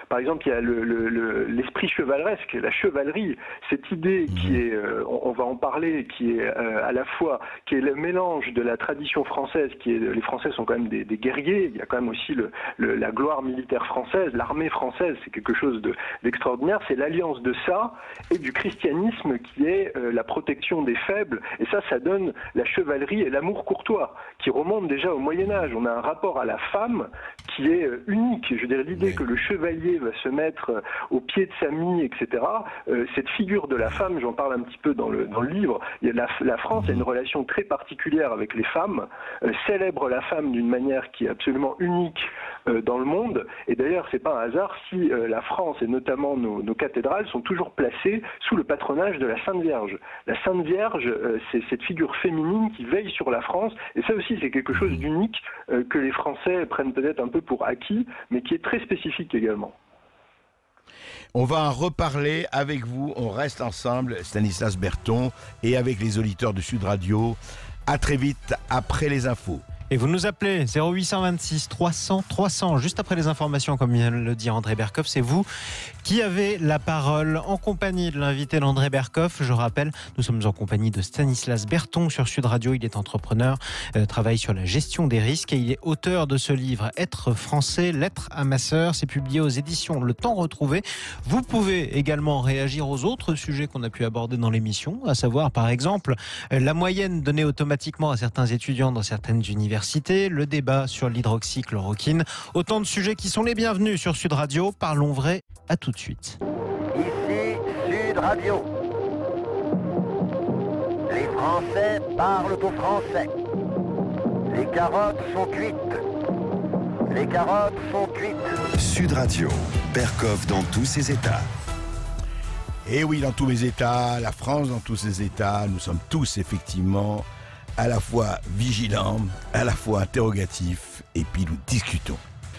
Par exemple, il y a l'esprit chevaleresque, la chevalerie, cette idée qui est, on va en parler, qui est à la fois, qui est le mélange de la tradition française, les Français sont quand même des guerriers, il y a quand même aussi la gloire militaire française, l'armée française, c'est quelque chose d'extraordinaire, c'est l'alliance de ça et du christianisme qui est la protection des faibles, et ça donne la chevalerie et l'amour courtois, qui remonte déjà au Moyen-Âge. On a un rapport à la femme qui est unique. Je veux dire, l'idée que le chevalier va se mettre au pied de sa mie, etc., cette figure de la femme, j'en parle un petit peu dans le livre, la France a une relation très particulière avec les femmes, célèbre la femme d'une manière qui est absolument unique dans le monde, et d'ailleurs, c'est pas un hasard si la France, et notamment nos cathédrales, sont toujours placées sous le patronage de la Sainte Vierge. La Sainte Vierge, c'est cette figure féminine qui veille sur la France, et ça aussi, c'est quelque chose d'unique que les Français prennent peut-être un peu pour acquis, mais qui est très spécifique également.
On va en reparler avec vous, on reste ensemble, Stanislas Berton, et avec les auditeurs de Sud Radio. À très vite après les infos.
Et vous nous appelez 0826 300 300, juste après les informations, comme vient de le dire André Berkoff. C'est vous qui avez la parole en compagnie de l'invité d'André Berkoff. Je rappelle, nous sommes en compagnie de Stanislas Berton sur Sud Radio. Il est entrepreneur, travaille sur la gestion des risques et il est auteur de ce livre Être français, lettre à ma sœur. C'est publié aux éditions Le Temps Retrouvé. Vous pouvez également réagir aux autres sujets qu'on a pu aborder dans l'émission, à savoir par exemple la moyenne donnée automatiquement à certains étudiants dans certaines universités, le débat sur l'hydroxychloroquine. Autant de sujets qui sont les bienvenus sur Sud Radio. Parlons vrai, à tout de suite.
Ici Sud Radio. Les Français parlent aux Français. Les carottes sont cuites. Les carottes sont cuites.
Sud Radio, Berkoff dans tous ses états.
Et oui, dans tous les états, la France dans tous ses états, nous sommes tous effectivement à la fois vigilants, à la fois interrogatifs, et puis nous discutons.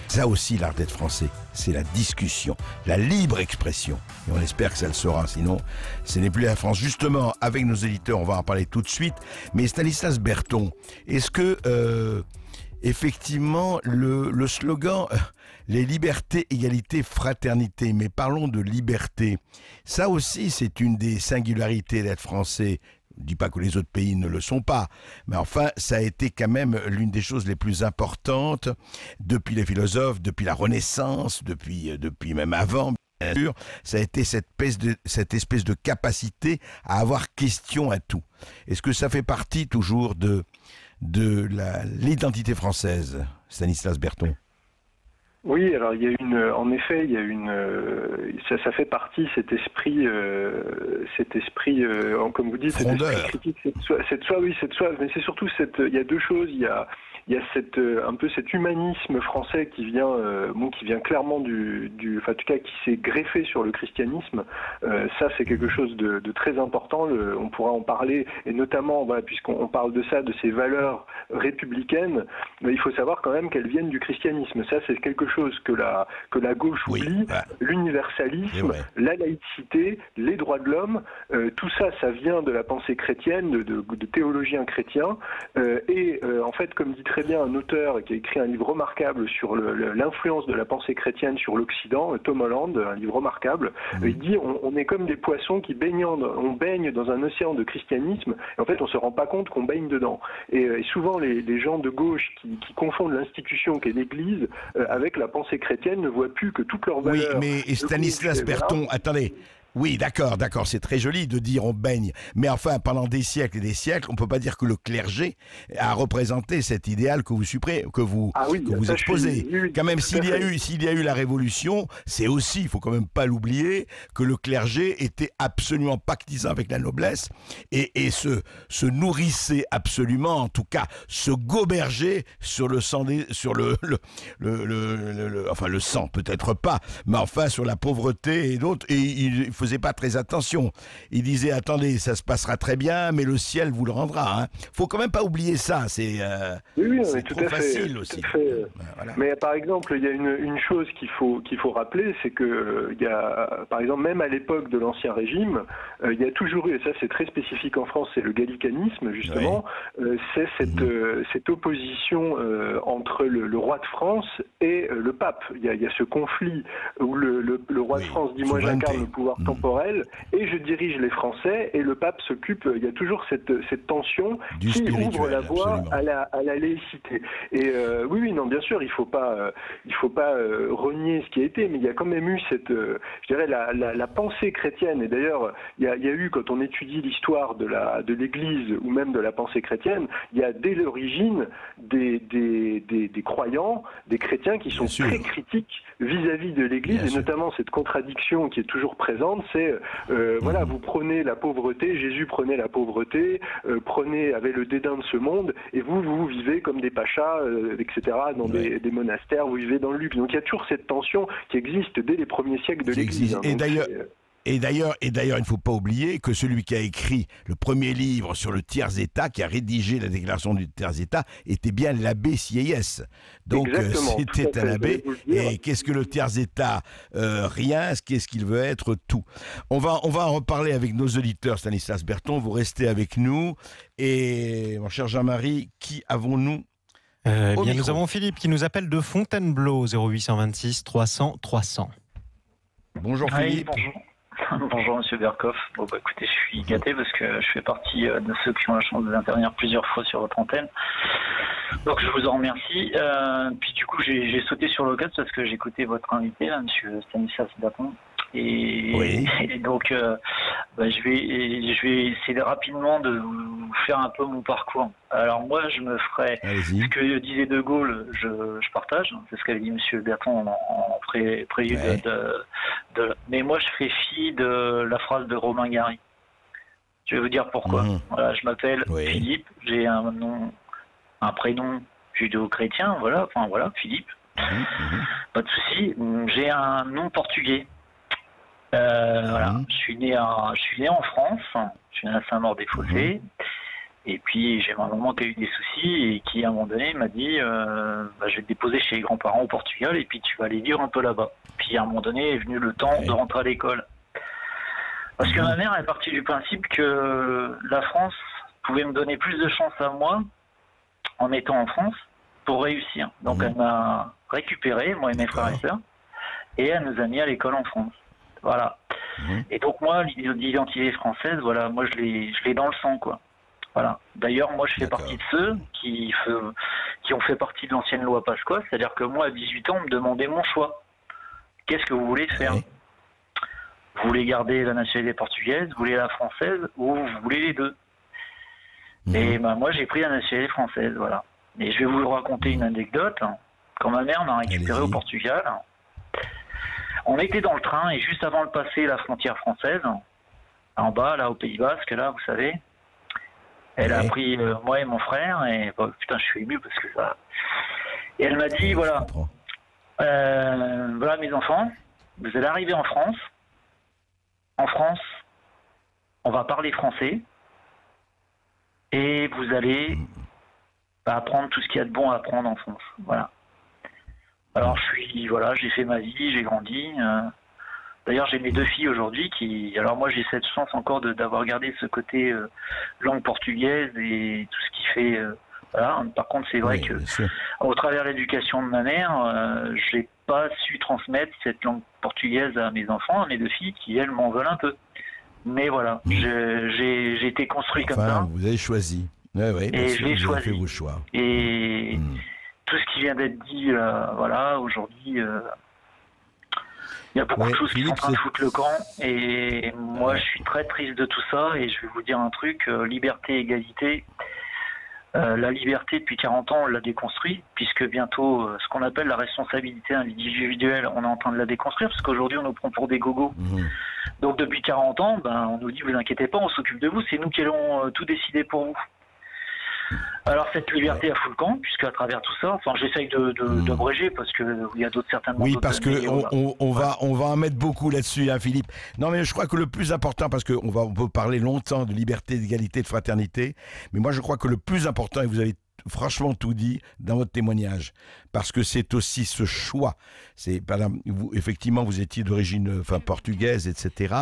Ça aussi, l'art d'être français, c'est la discussion, la libre expression. Et on espère que ça le sera, sinon ce n'est plus la France. Justement, avec nos éditeurs, on va en parler tout de suite. Mais Stanislas Berton, est-ce que, effectivement, le slogan les libertés, égalité, fraternité, mais parlons de liberté, ça aussi c'est une des singularités d'être français. Je ne dis pas que les autres pays ne le sont pas, mais enfin, ça a été quand même l'une des choses les plus importantes depuis les philosophes, depuis la Renaissance, depuis même avant, bien sûr. Ça a été cette espèce de capacité à avoir question à tout. Est-ce que ça fait partie toujours de l'identité française, Stanislas Berton ?
Oui, alors il y a ça fait partie cet esprit, comme vous dites, cet esprit critique, cette soif, mais c'est surtout il y a deux choses, il y a un peu cet humanisme français qui vient clairement en tout cas qui s'est greffé sur le christianisme. Ça c'est quelque chose de très important. On pourra en parler, et notamment puisqu'on parle de ça, de ces valeurs républicaines, mais il faut savoir quand même qu'elles viennent du christianisme. Ça c'est quelque chose que la gauche oublie. L'universalisme, la laïcité, les droits de l'homme, tout ça, ça vient de la pensée chrétienne, de théologiens chrétiens, et en fait, comme dit très bien un auteur qui a écrit un livre remarquable sur l'influence de la pensée chrétienne sur l'Occident, Tom Holland, un livre remarquable, il dit on est comme des poissons qui on baigne dans un océan de christianisme, et en fait on se rend pas compte qu'on baigne dedans. Et souvent les gens de gauche qui confondent l'institution qu'est l'Église avec la pensée chrétienne ne voient plus que toutes leurs valeurs.
Oui, mais Stanislas Berton, attendez. Oui, d'accord, c'est très joli de dire on baigne, mais enfin, pendant des siècles et des siècles, on peut pas dire que le clergé a représenté cet idéal que vous exposez. Quand même, s'il y a eu la Révolution, c'est aussi, il faut quand même pas l'oublier, que le clergé était absolument pactisant avec la noblesse et se nourrissait absolument, en tout cas, se gobergeait sur le sang le sang peut-être pas, mais enfin sur la pauvreté et d'autres, et il faisait pas très attention. Il disait attendez, ça se passera très bien, mais le ciel vous le rendra. Hein. Faut quand même pas oublier ça. C'est trop facile aussi.
Voilà. Mais par exemple, il y a une chose qu'il faut rappeler, c'est que il y a, par exemple, même à l'époque de l'Ancien Régime, il y a toujours eu, et ça c'est très spécifique en France, c'est le gallicanisme justement. C'est cette opposition entre le roi de France et le pape. Il y a ce conflit où le roi de France dit moi j'incarne le pouvoir temporel et je dirige les Français, et le pape s'occupe. Il y a toujours cette tension qui ouvre la voie à la laïcité. Et non, bien sûr, il faut pas renier ce qui a été, mais il y a quand même eu je dirais la pensée chrétienne. Et d'ailleurs, il y a eu, quand on étudie l'histoire de l'Église ou même de la pensée chrétienne, il y a dès l'origine des croyants, des chrétiens qui sont très critiques vis-à-vis de l'Église, et notamment cette contradiction qui est toujours présente, c'est vous prenez la pauvreté, Jésus prenait la pauvreté, avait le dédain de ce monde, et vous vivez comme des pachas, etc., dans des monastères, vous vivez dans le luxe. Donc il y a toujours cette tension qui existe dès les premiers siècles de l'Église.
Et d'ailleurs, il ne faut pas oublier que celui qui a écrit le premier livre sur le tiers-état, qui a rédigé la déclaration du tiers-état, était bien l'abbé Sieyès. Donc c'était un abbé. Et qu'est-ce que le tiers-état ? Rien. Qu'est-ce qu'il veut être ? Tout. On va en reparler avec nos auditeurs, Stanislas Berton. Vous restez avec nous. Et mon cher Jean-Marie, qui avons-nous
Bien, nous avons Philippe qui nous appelle de Fontainebleau, 0826 300 300.
Bonjour Philippe.
Bonjour. Bonjour Monsieur Berkoff. Bon, bah, écoutez, je suis gâté parce que je fais partie de ceux qui ont la chance d'intervenir plusieurs fois sur votre antenne. Donc je vous en remercie. Puis du coup, j'ai sauté sur l'occasion parce que j'écoutais votre invité, là, Monsieur Stanislas Berton. Et donc, je vais essayer rapidement de vous faire un peu mon parcours. Alors moi, je me ferai ce que disait De Gaulle, je partage. C'est ce qu'avait dit Monsieur Berton en prélude mais moi, je fais fi de la phrase de Romain Gary. Je vais vous dire pourquoi. Voilà, je m'appelle Philippe. J'ai un nom, un prénom judéo-chrétien. Voilà, Philippe. Pas de souci. J'ai un nom portugais. Voilà, je suis né en France, je suis né à Saint-Maur-des-Fossés, et puis j'ai ma maman qui a eu des soucis et qui à un moment donné m'a dit je vais te déposer chez les grands-parents au Portugal et puis tu vas aller vivre un peu là-bas. Puis à un moment donné est venu le temps de rentrer à l'école. Parce que ma mère est partie du principe que la France pouvait me donner plus de chance à moi en étant en France pour réussir. Donc elle m'a récupéré, moi et mes frères et sœurs, et elle nous a mis à l'école en France. Voilà. Et donc moi, l'identité française, voilà, moi je l'ai dans le sang, quoi. Voilà. D'ailleurs, moi je fais partie de ceux qui ont fait partie de l'ancienne loi Pasqua, c'est-à-dire que moi à 18 ans, on me demandait mon choix. Qu'est-ce que vous voulez faire ? Vous voulez garder la nationalité portugaise, vous voulez la française, ou vous voulez les deux ? Et moi j'ai pris la nationalité française, voilà. Et je vais vous raconter une anecdote. Quand ma mère m'a récupéré au Portugal, on était dans le train et juste avant de passer la frontière française, en bas, là, au Pays Basque, là, vous savez, elle a pris moi et mon frère, et putain, je suis ému parce que ça... Et elle m'a dit, voilà, mes enfants, vous allez arriver en France. En France, on va parler français, et vous allez apprendre tout ce qu'il y a de bon à apprendre en France. Voilà. Alors j'ai fait ma vie, j'ai grandi. D'ailleurs, j'ai mes deux filles aujourd'hui alors moi j'ai cette chance encore d'avoir gardé ce côté langue portugaise et tout ce qui fait. Voilà. Par contre, c'est vrai que au travers de l'éducation de ma mère, j'ai pas su transmettre cette langue portugaise à mes enfants, à mes deux filles qui elles m'en veulent un peu. Mais voilà, j'ai été construit comme ça.
Vous avez choisi. Ouais,
et je l'ai choisi.
Vous avez fait vos choix.
Et tout ce qui vient d'être dit, voilà, aujourd'hui, il y a beaucoup de choses qui sont en train de foutre le camp. Et moi, je suis très triste de tout ça. Et je vais vous dire un truc, liberté, égalité. La liberté, depuis 40 ans, on l'a déconstruit, puisque bientôt, ce qu'on appelle la responsabilité individuelle, on est en train de la déconstruire, parce qu'aujourd'hui, on nous prend pour des gogos. Donc, depuis 40 ans, on nous dit, vous inquiétez pas, on s'occupe de vous, c'est nous qui allons tout décider pour vous. Alors cette liberté a fout le camp, puisqu'à travers tout ça, j'essaye d'abréger parce que il y a certainement.
Oui, parce que on va en mettre beaucoup là-dessus, hein, Philippe. Non, mais je crois que le plus important, parce qu'on peut parler longtemps de liberté, d'égalité, de fraternité, mais moi je crois que le plus important, et vous avez franchement tout dit dans votre témoignage, parce que c'est aussi ce choix. Effectivement, vous étiez d'origine portugaise, etc.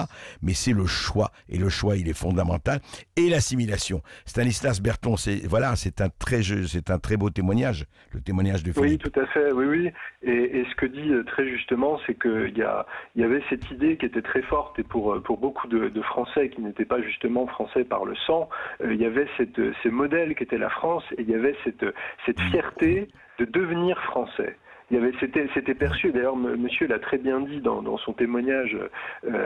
Mais c'est le choix, et le choix, il est fondamental. Et l'assimilation. Stanislas Berton, c'est un très beau témoignage, le témoignage de Philippe.
Oui, tout à fait, oui. Et ce que dit très justement, c'est qu'il y avait cette idée qui était très forte, et pour beaucoup de Français qui n'étaient pas justement français par le sang, il y avait ces modèles qui étaient la France, et il y avait cette fierté de devenir français. C'était perçu, d'ailleurs monsieur l'a très bien dit dans son témoignage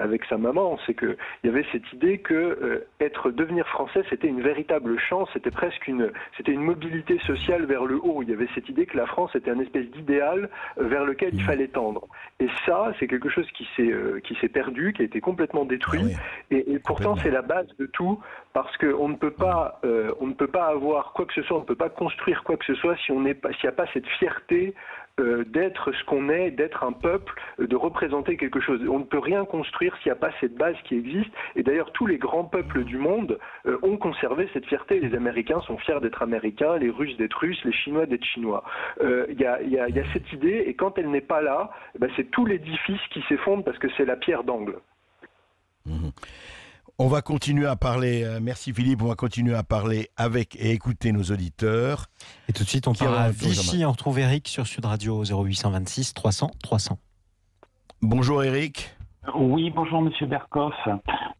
avec sa maman, c'est que il y avait cette idée que devenir français c'était une véritable chance, c'était une mobilité sociale vers le haut. Il y avait cette idée que la France était une espèce d'idéal vers lequel il fallait tendre. Et ça, c'est quelque chose qui s'est perdu, qui a été complètement détruit. Et pourtant c'est la base de tout, parce qu'on ne peut pas avoir quoi que ce soit, on ne peut pas construire quoi que ce soit s'il n'y a pas cette fierté d'être ce qu'on est, d'être un peuple, de représenter quelque chose. On ne peut rien construire s'il n'y a pas cette base qui existe. Et d'ailleurs, tous les grands peuples du monde ont conservé cette fierté. Les Américains sont fiers d'être Américains, les Russes d'être Russes, les Chinois d'être Chinois. Il y a cette idée, et quand elle n'est pas là, c'est tout l'édifice qui s'effondre parce que c'est la pierre d'angle.
On va continuer à parler, merci Philippe, on va continuer à parler avec et écouter nos auditeurs.
Et tout de suite, on part à Vichy, on retrouve Eric sur Sud Radio 0826 300 300.
Bonjour Eric.
Oui, bonjour Monsieur Berkoff.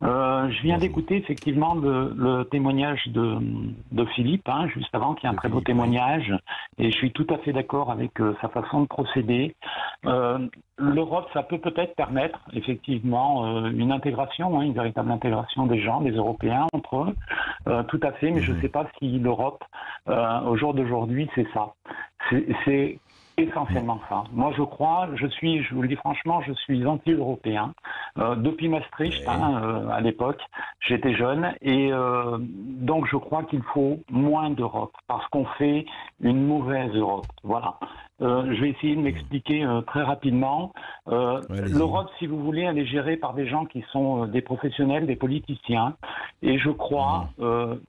Je viens d'écouter effectivement le témoignage de Philippe, juste avant, qui est un très beau témoignage, et je suis tout à fait d'accord avec sa façon de procéder. L'Europe, ça peut peut-être permettre effectivement une intégration, une véritable intégration des gens, des Européens entre eux, tout à fait, mais je ne sais pas si l'Europe, au jour d'aujourd'hui, c'est ça. C'est essentiellement ça. Moi, je vous le dis franchement, je suis anti-européen. Depuis Maastricht, à l'époque, j'étais jeune, et donc je crois qu'il faut moins d'Europe, parce qu'on fait une mauvaise Europe. Voilà. Je vais essayer de m'expliquer très rapidement. L'Europe, si vous voulez, elle est gérée par des gens qui sont des professionnels, des politiciens. Et je crois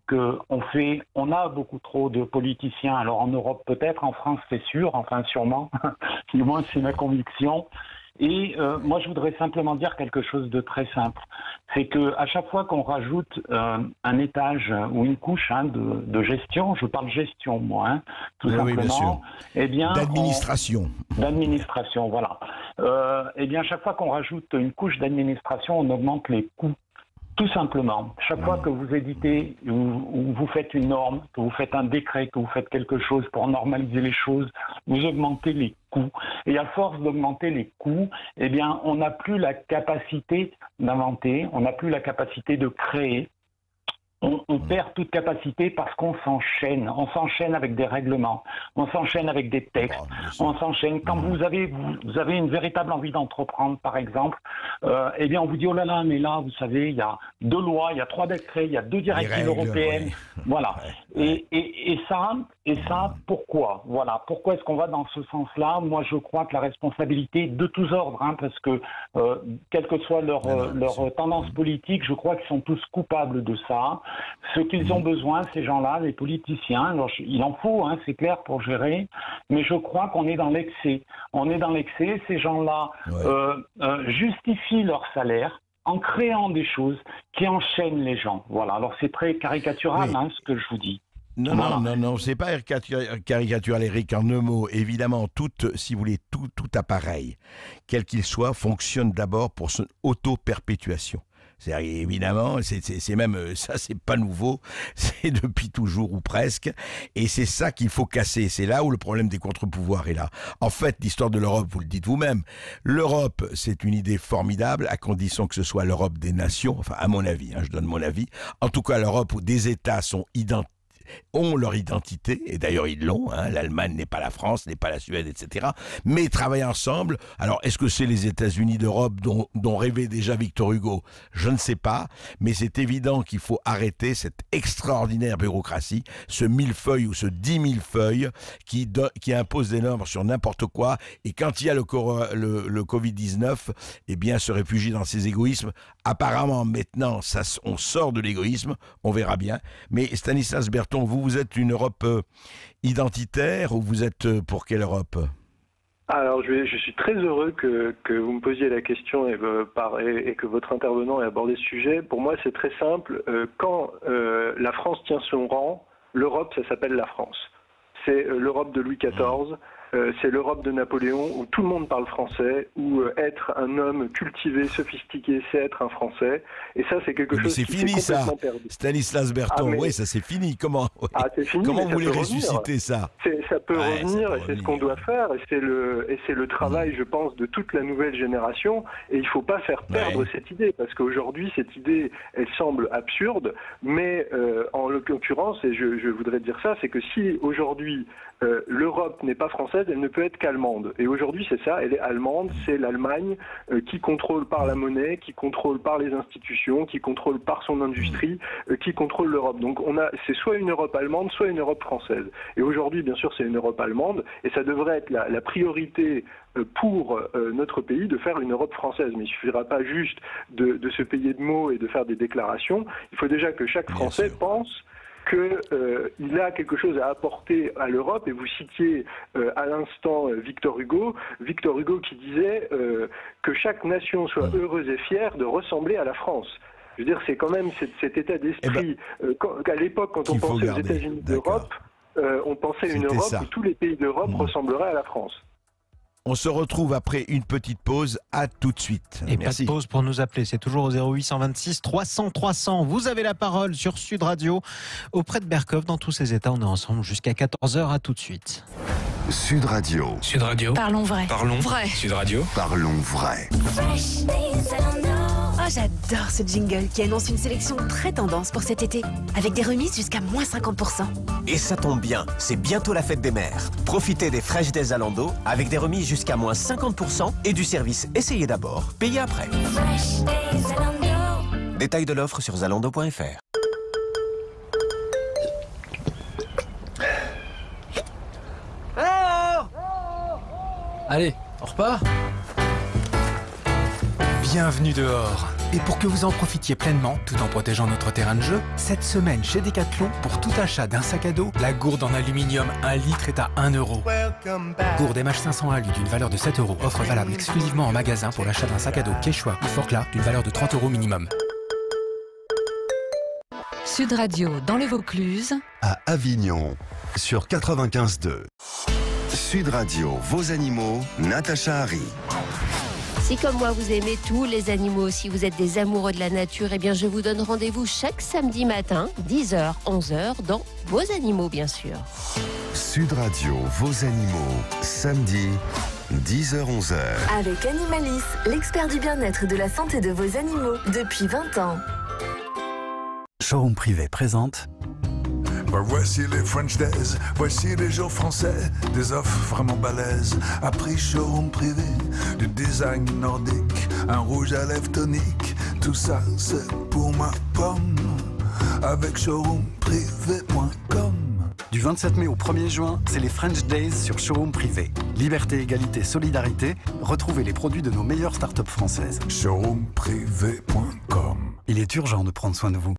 qu'on a beaucoup trop de politiciens. Alors en Europe peut-être, en France c'est sûr, enfin sûrement, du moins c'est ma conviction. Et moi, je voudrais simplement dire quelque chose de très simple. C'est qu'à chaque fois qu'on rajoute un étage ou une couche de gestion, je parle gestion, moi, tout simplement. Oui, bien sûr. Eh bien, d'administration. D'administration, voilà. Eh bien, à chaque fois qu'on rajoute une couche d'administration, on augmente les coûts. Tout simplement. Chaque fois que vous éditez ou vous faites une norme, que vous faites un décret, que vous faites quelque chose pour normaliser les choses, vous augmentez les coûts. Et à force d'augmenter les coûts, eh bien, on n'a plus la capacité d'inventer, on n'a plus la capacité de créer. On perd toute capacité parce qu'on s'enchaîne. On s'enchaîne avec des règlements, on s'enchaîne avec des textes, on s'enchaîne. Quand vous avez une véritable envie d'entreprendre, par exemple, eh bien on vous dit, oh là là, mais là, vous savez, il y a 2 lois, il y a 3 décrets, il y a 2 directives européennes. Oui. Voilà. Et ça, pourquoi? Voilà. Pourquoi est-ce qu'on va dans ce sens-là? Moi, je crois que la responsabilité de tous ordres, parce que quelle que soit leur tendance politique, je crois qu'ils sont tous coupables de ça. Ce qu'ils ont besoin, ces gens-là, les politiciens, alors, il en faut, c'est clair, pour gérer, mais je crois qu'on est dans l'excès. On est dans l'excès, ces gens-là justifient leur salaire en créant des choses qui enchaînent les gens. Voilà, alors c'est très caricatural ce que je vous dis.
Non, c'est pas caricatural, Eric, en un mot. Évidemment, tout appareil, quel qu'il soit, fonctionne d'abord pour son auto-perpétuation. Évidemment, c'est même ça, c'est pas nouveau, c'est depuis toujours ou presque, et c'est ça qu'il faut casser. C'est là où le problème des contre-pouvoirs est là. En fait, l'histoire de l'Europe, vous le dites vous-même, l'Europe, c'est une idée formidable, à condition que ce soit l'Europe des nations, enfin à mon avis, je donne mon avis. En tout cas, l'Europe où des États ont leur identité, et d'ailleurs ils l'ont, l'Allemagne n'est pas la France, n'est pas la Suède, etc., mais travaillent ensemble. Alors est-ce que c'est les États-Unis d'Europe dont rêvait déjà Victor Hugo? Je ne sais pas, mais c'est évident qu'il faut arrêter cette extraordinaire bureaucratie, ce millefeuille ou ce 10 000 feuilles qui impose des normes sur n'importe quoi, et quand il y a le Covid-19, eh bien se réfugie dans ses égoïsmes. Apparemment maintenant, on sort de l'égoïsme, on verra bien, mais Stanislas Berton, vous êtes une Europe identitaire ou vous êtes pour quelle Europe?
Alors, je suis très heureux que vous me posiez la question et que votre intervenant ait abordé ce sujet. Pour moi, c'est très simple. Quand la France tient son rang, l'Europe, ça s'appelle la France. C'est l'Europe de Louis XIV. C'est l'Europe de Napoléon où tout le monde parle français, où être un homme cultivé, sophistiqué, c'est être un Français. Et ça, c'est quelque chose qui s'est complètement perdu.
Stanislas Berton, oui, ça c'est fini. Comment
c'est fini,
comment vous voulez ressusciter ça?
Ça peut revenir, et c'est ce qu'on doit faire. Et c'est le travail, je pense, de toute la nouvelle génération. Et il ne faut pas faire perdre cette idée, parce qu'aujourd'hui, cette idée, elle semble absurde. Mais en l'occurrence, et je voudrais dire ça, c'est que si aujourd'hui l'Europe n'est pas française, elle ne peut être qu'allemande. Et aujourd'hui, c'est ça, elle est allemande, c'est l'Allemagne qui contrôle par la monnaie, qui contrôle par les institutions, qui contrôle par son industrie, qui contrôle l'Europe. Donc c'est soit une Europe allemande, soit une Europe française. Et aujourd'hui, bien sûr, c'est une Europe allemande, et ça devrait être la priorité pour notre pays de faire une Europe française. Mais il ne suffira pas juste de se payer de mots et de faire des déclarations. Il faut déjà que chaque Français pense qu'il a quelque chose à apporter à l'Europe, et vous citiez à l'instant Victor Hugo qui disait que chaque nation soit heureuse et fière de ressembler à la France. Je veux dire, c'est quand même cet état d'esprit. À l'époque, quand on pensait aux États-Unis d'Europe, on pensait à une Europe où tous les pays d'Europe ressembleraient à la France.
On se retrouve après une petite pause. À tout de suite.
Et
merci.
pas de pause pour nous appeler. C'est toujours au 0826 300 300. Vous avez la parole sur Sud Radio. Auprès de Berkoff, dans tous ces états, on est ensemble jusqu'à 14h. À tout de suite.
Sud Radio.
Sud Radio.
Parlons vrai.
Parlons
vrai.
Sud Radio.
Parlons vrai.
Oh, j'adore ce jingle qui annonce une sélection très tendance pour cet été, avec des remises jusqu'à moins 50%.
Et ça tombe bien, c'est bientôt la fête des mères. Profitez des Fresh Days Zalando avec des remises jusqu'à moins 50% et du service essayez d'abord, payez après. Détail de l'offre sur zalando.fr.
Allez, on repart. Bienvenue dehors. Et pour que vous en profitiez pleinement, tout en protégeant notre terrain de jeu, cette semaine chez Decathlon, pour tout achat d'un sac à dos, la gourde en aluminium 1 litre est à 1 €. Gourde MH500 Alu d'une valeur de 7 €, offre valable exclusivement en magasin pour l'achat d'un sac à dos Quechua ou Forclaz d'une valeur de 30 € minimum.
Sud Radio dans le Vaucluse.
À Avignon, sur 95.2. Sud Radio, vos animaux, Natacha Harry.
Si comme moi vous aimez tous les animaux, si vous êtes des amoureux de la nature, eh bien je vous donne rendez-vous chaque samedi matin, 10h, 11h, dans Vos Animaux bien sûr.
Sud Radio, vos animaux, samedi, 10h-11h.
Avec Animalis, l'expert du bien-être et de la santé de vos animaux depuis 20 ans.
Showroom Privé présente.
Voici les French Days, voici les jours français, des offres vraiment balèzes, à prix Showroom Privé, du design nordique, un rouge à lèvres tonique, tout ça c'est pour ma pomme, avec showroomprivé.com.
Du 27 mai au 1er juin, c'est les French Days sur Showroom Privé. Liberté, égalité, solidarité, retrouvez les produits de nos meilleures startups françaises.
Showroomprivé.com.
Il est urgent de prendre soin de vous.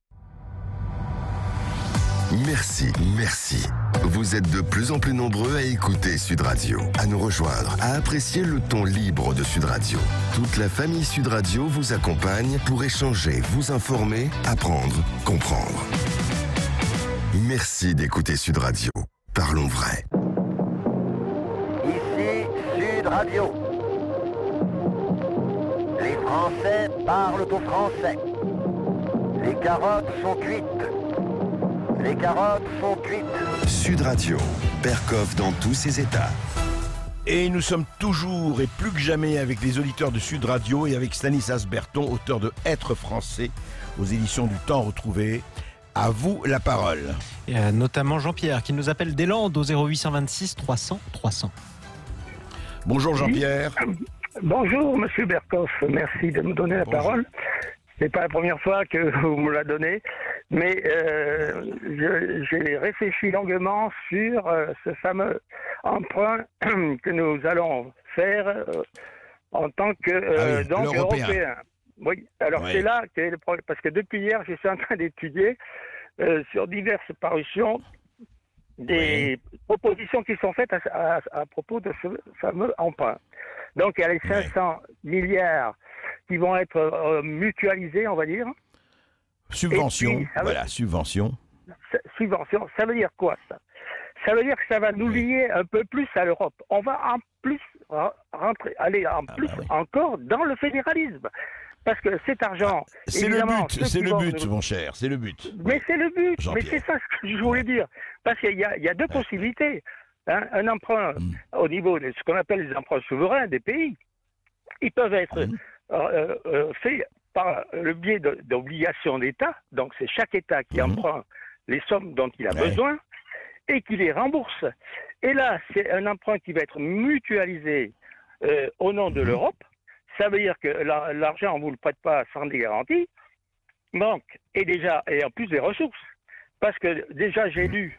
Merci, merci. Vous êtes de plus en plus nombreux à écouter Sud Radio, à nous rejoindre, à apprécier le ton libre de Sud Radio. Toute la famille Sud Radio vous accompagne pour échanger, vous informer, apprendre, comprendre. Merci d'écouter Sud Radio. Parlons vrai.
Ici Sud Radio. Les Français parlent au français. Les carottes sont cuites. Les carottes sont cuites.
Sud Radio, Berkoff dans tous ses états.
Et nous sommes toujours et plus que jamais avec les auditeurs de Sud Radio et avec Stanislas Berton, auteur de Être français aux éditions du Temps retrouvé. À vous la parole.
Et notamment Jean-Pierre qui nous appelle des Landes au 0826 300 300.
Bonjour Jean-Pierre.
Bonjour Monsieur Berkoff, merci de me donner la parole. C'est pas la première fois que vous me la donnez, mais j'ai réfléchi longuement sur ce fameux emprunt que nous allons faire en tant que donc européen. Oui, alors c'est là quel est le problème, parce que depuis hier, je suis en train d'étudier sur diverses parutions des propositions qui sont faites à propos de ce fameux emprunt. Donc il y a les 500 milliards qui vont être mutualisés, on va dire.
Subvention, subvention.
Subvention, ça veut dire quoi ça? Ça veut dire que ça va nous lier un peu plus à l'Europe. On va en plus aller encore dans le fédéralisme. Parce que cet argent,
c'est le but, mon cher, c'est le but.
Mais c'est le but, mais c'est ça ce que je voulais dire. Parce qu'il y a deux possibilités. Hein, un emprunt au niveau de ce qu'on appelle les emprunts souverains des pays, ils peuvent être faits par le biais d'obligations d'État. Donc c'est chaque État qui emprunte les sommes dont il a besoin et qui les rembourse. Et là, c'est un emprunt qui va être mutualisé au nom de l'Europe. Ça veut dire que l'argent, on ne vous le prête pas sans des garanties. Donc, et en plus des ressources. Parce que déjà, j'ai lu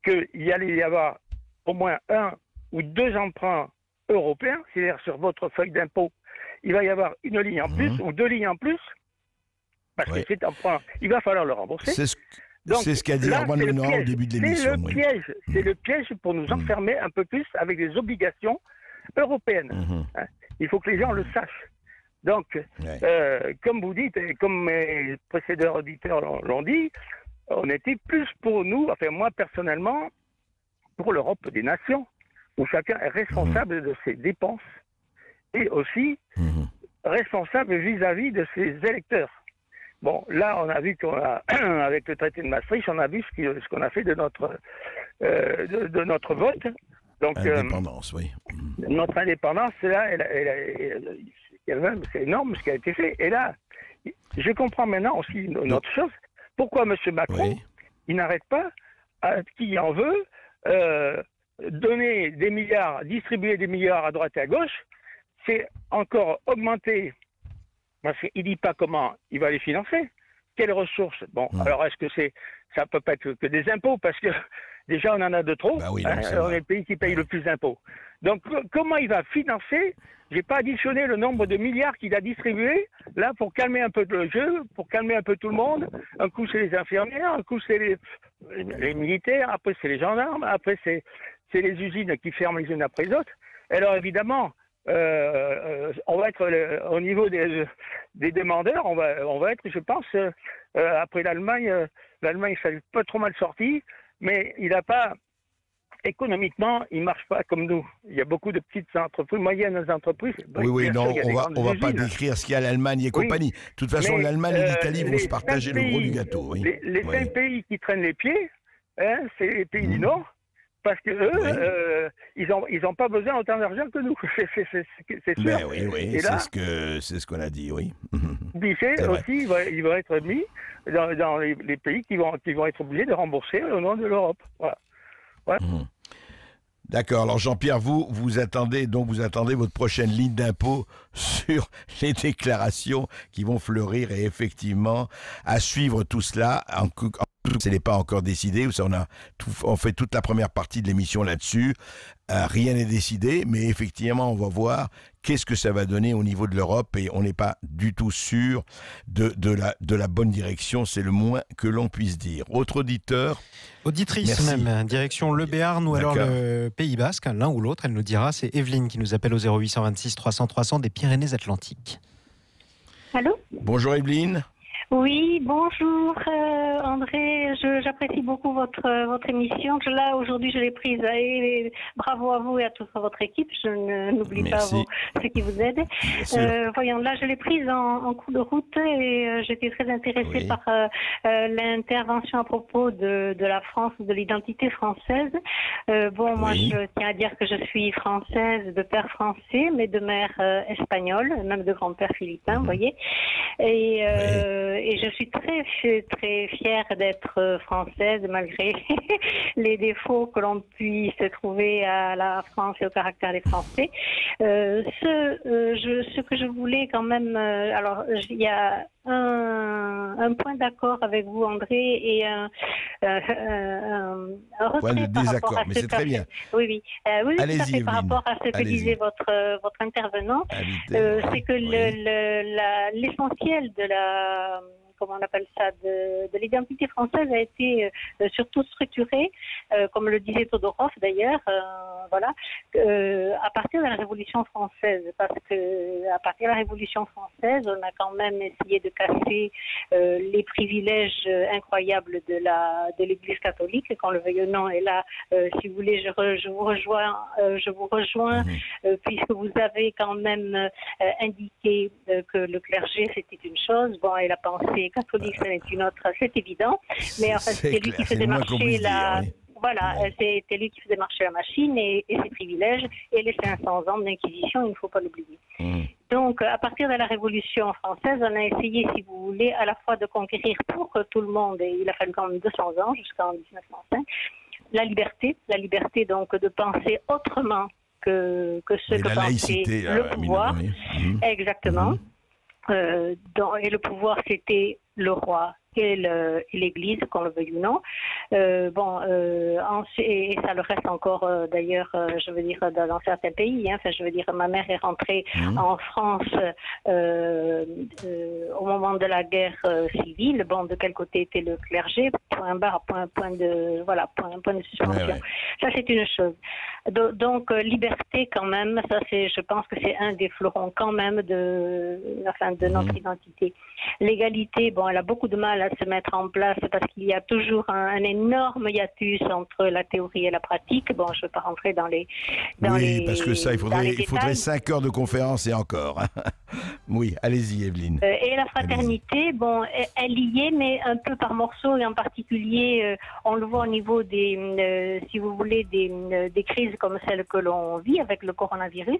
qu'il y allait y avoir au moins 1 ou 2 emprunts européens, c'est-à-dire sur votre feuille d'impôt, il va y avoir une ligne en plus ou 2 lignes en plus, parce que cet emprunt, il va falloir le rembourser.
C'est ce qu'a dit Erwan Lenoir au début de l'émission.
C'est le piège pour nous enfermer un peu plus avec des obligations européennes. Il faut que les gens le sachent. Donc, comme vous dites, et comme mes précédents auditeurs l'ont dit, on était plus pour nous, enfin moi personnellement, pour l'Europe des nations, où chacun est responsable de ses dépenses et aussi responsable vis-à-vis de ses électeurs. Bon, là, on a vu avec le traité de Maastricht, on a vu ce qu'on a fait de notre vote. Donc,
indépendance, oui.
Notre indépendance, là, c'est énorme ce qui a été fait. Et là, je comprends maintenant aussi une autre chose. Pourquoi M. Macron, il n'arrête pas, qui en veut, donner des milliards, distribuer des milliards à droite et à gauche, c'est encore augmenter. Parce qu'il ne dit pas comment il va les financer. Quelles ressources? Bon, alors est-ce que ça ne peut pas être que des impôts? Parce que déjà, on en a de trop. On est le pays qui paye le plus d'impôts. Donc, comment il va financer? Je n'ai pas additionné le nombre de milliards qu'il a distribués, là, pour calmer un peu le jeu, pour calmer un peu tout le monde. Un coup, c'est les infirmières, un coup, c'est les militaires, après, c'est les gendarmes, après, c'est les usines qui ferment les unes après les autres. Alors, évidemment, on va être au niveau des demandeurs, on va être, je pense, après l'Allemagne, ça n'est pas trop mal sorti, mais il n'a pas, économiquement, il ne marche pas comme nous. Il y a beaucoup de petites entreprises, moyennes entreprises.
Oui, non, on va pas décrire ce qu'il y a à l'Allemagne et compagnie. De toute façon, l'Allemagne et l'Italie vont se partager le gros du gâteau. Oui.
Les 5 pays qui traînent les pieds, c'est les pays du Nord. Parce que eux, ils ont pas besoin autant d'argent que nous. C'est sûr.
Ben oui, c'est ce qu'on a dit, oui.
Bichet aussi, il va être mis dans les pays qui vont être obligés de rembourser au nom de l'Europe. Voilà.
D'accord. Alors Jean-Pierre, vous attendez votre prochaine ligne d'impôt sur les déclarations qui vont fleurir et effectivement à suivre tout cela. Ce n'est pas encore décidé. On fait toute la première partie de l'émission là-dessus. Rien n'est décidé, mais effectivement, on va voir qu'est-ce que ça va donner au niveau de l'Europe et on n'est pas du tout sûr de la bonne direction. C'est le moins que l'on puisse dire. Autre auditeur.
Auditrice même, direction le Béarn ou alors le Pays Basque, l'un ou l'autre, elle nous dira. C'est Evelyne qui nous appelle au 0826 300 300 des Pyrénées-Atlantiques.
Allô ?
Bonjour Evelyne.
Oui, bonjour André, j'apprécie beaucoup votre émission. Là, aujourd'hui, je l'ai prise et bravo à vous et à toute votre équipe. Je n'oublie pas ceux qui vous aident. Voyons, là, je l'ai prise en cours de route et j'étais très intéressée par l'intervention à propos de la France, de l'identité française. Moi, je tiens à dire que je suis française de père français, mais de mère espagnole, même de grand-père philippin, vous voyez. Et je suis très fière d'être française malgré les défauts que l'on puisse trouver à la France et au caractère des Français. Ce que je voulais quand même, alors il y a un point d'accord avec vous, André, et un retrait
point de désaccord,
par rapport à
mais c'est très bien.
Oui,
allez-y,
tout à fait, par rapport à ce que disait votre intervenant. C'est que l'essentiel de la... comment on appelle ça, de l'identité française a été surtout structurée, comme le disait Todorov d'ailleurs, à partir de la Révolution française, parce que à partir de la Révolution française, on a quand même essayé de casser les privilèges incroyables de l'Église catholique, qu'on le veuille ou non. Et là, si vous voulez, je vous rejoins, puisque vous avez quand même indiqué que le clergé c'était une chose, et la pensée catholique, c'en est une autre, c'est évident. Mais enfin, c'était lui qui faisait marcher c'était lui qui faisait marcher la machine et ses privilèges et les 500 ans d'Inquisition, il ne faut pas l'oublier. Donc, à partir de la Révolution française, on a essayé, si vous voulez, à la fois de conquérir pour tout le monde, et il a fallu quand même 200 ans, jusqu'en 1905, la liberté donc de penser autrement que ce que pensait le pouvoir. Exactement. Et le pouvoir, c'était le roi et l'Église, qu'on le veuille ou non. Et ça le reste encore d'ailleurs, je veux dire, dans certains pays. Enfin, je veux dire, ma mère est rentrée en France au moment de la guerre civile. Bon, de quel côté était le clergé? Point barre, point de suspension.
Ouais.
Ça, c'est une chose. Donc, liberté quand même, ça c'est, je pense que c'est un des fleurons quand même de notre identité. L'égalité, bon, elle a beaucoup de mal à se mettre en place parce qu'il y a toujours un énorme hiatus entre la théorie et la pratique. Bon, je ne veux pas rentrer dans les
parce que ça, il faudrait 5 heures de conférence et encore. Oui, allez-y, Evelyne.
Et la fraternité, bon, elle y est, mais un peu par morceaux, et en particulier, on le voit au niveau des, si vous voulez, des crises comme celle que l'on vit avec le coronavirus.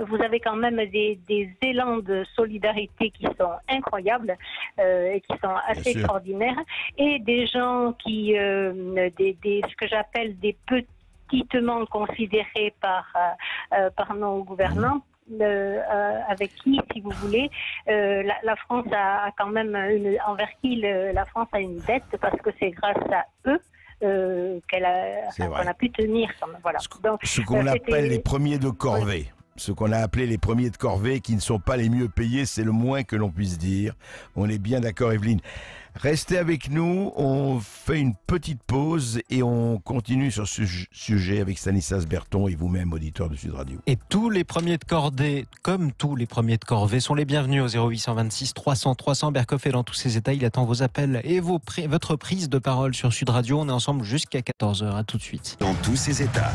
Vous avez quand même des élans de solidarité qui sont incroyables et qui sont assez extraordinaires, et des gens qui, ce que j'appelle des petitement considérés par nos gouvernants, avec qui, si vous voulez, la France a quand même envers qui la France a une dette, parce que c'est grâce à eux qu'on a pu tenir. Voilà.
Ce qu'on appelle les premiers de corvée. Ce qu'on a appelé les premiers de corvée, qui ne sont pas les mieux payés, c'est le moins que l'on puisse dire. On est bien d'accord, Evelyne. Restez avec nous, on fait une petite pause et on continue sur ce sujet avec Stanislas Berton et vous-même, auditeur de Sud Radio.
Et tous les premiers de cordée, comme tous les premiers de corvée, sont les bienvenus au 0826 300 300. Berkoff est dans tous ses états, il attend vos appels et votre prise de parole sur Sud Radio. On est ensemble jusqu'à 14h, à tout de suite.
Dans tous ses états.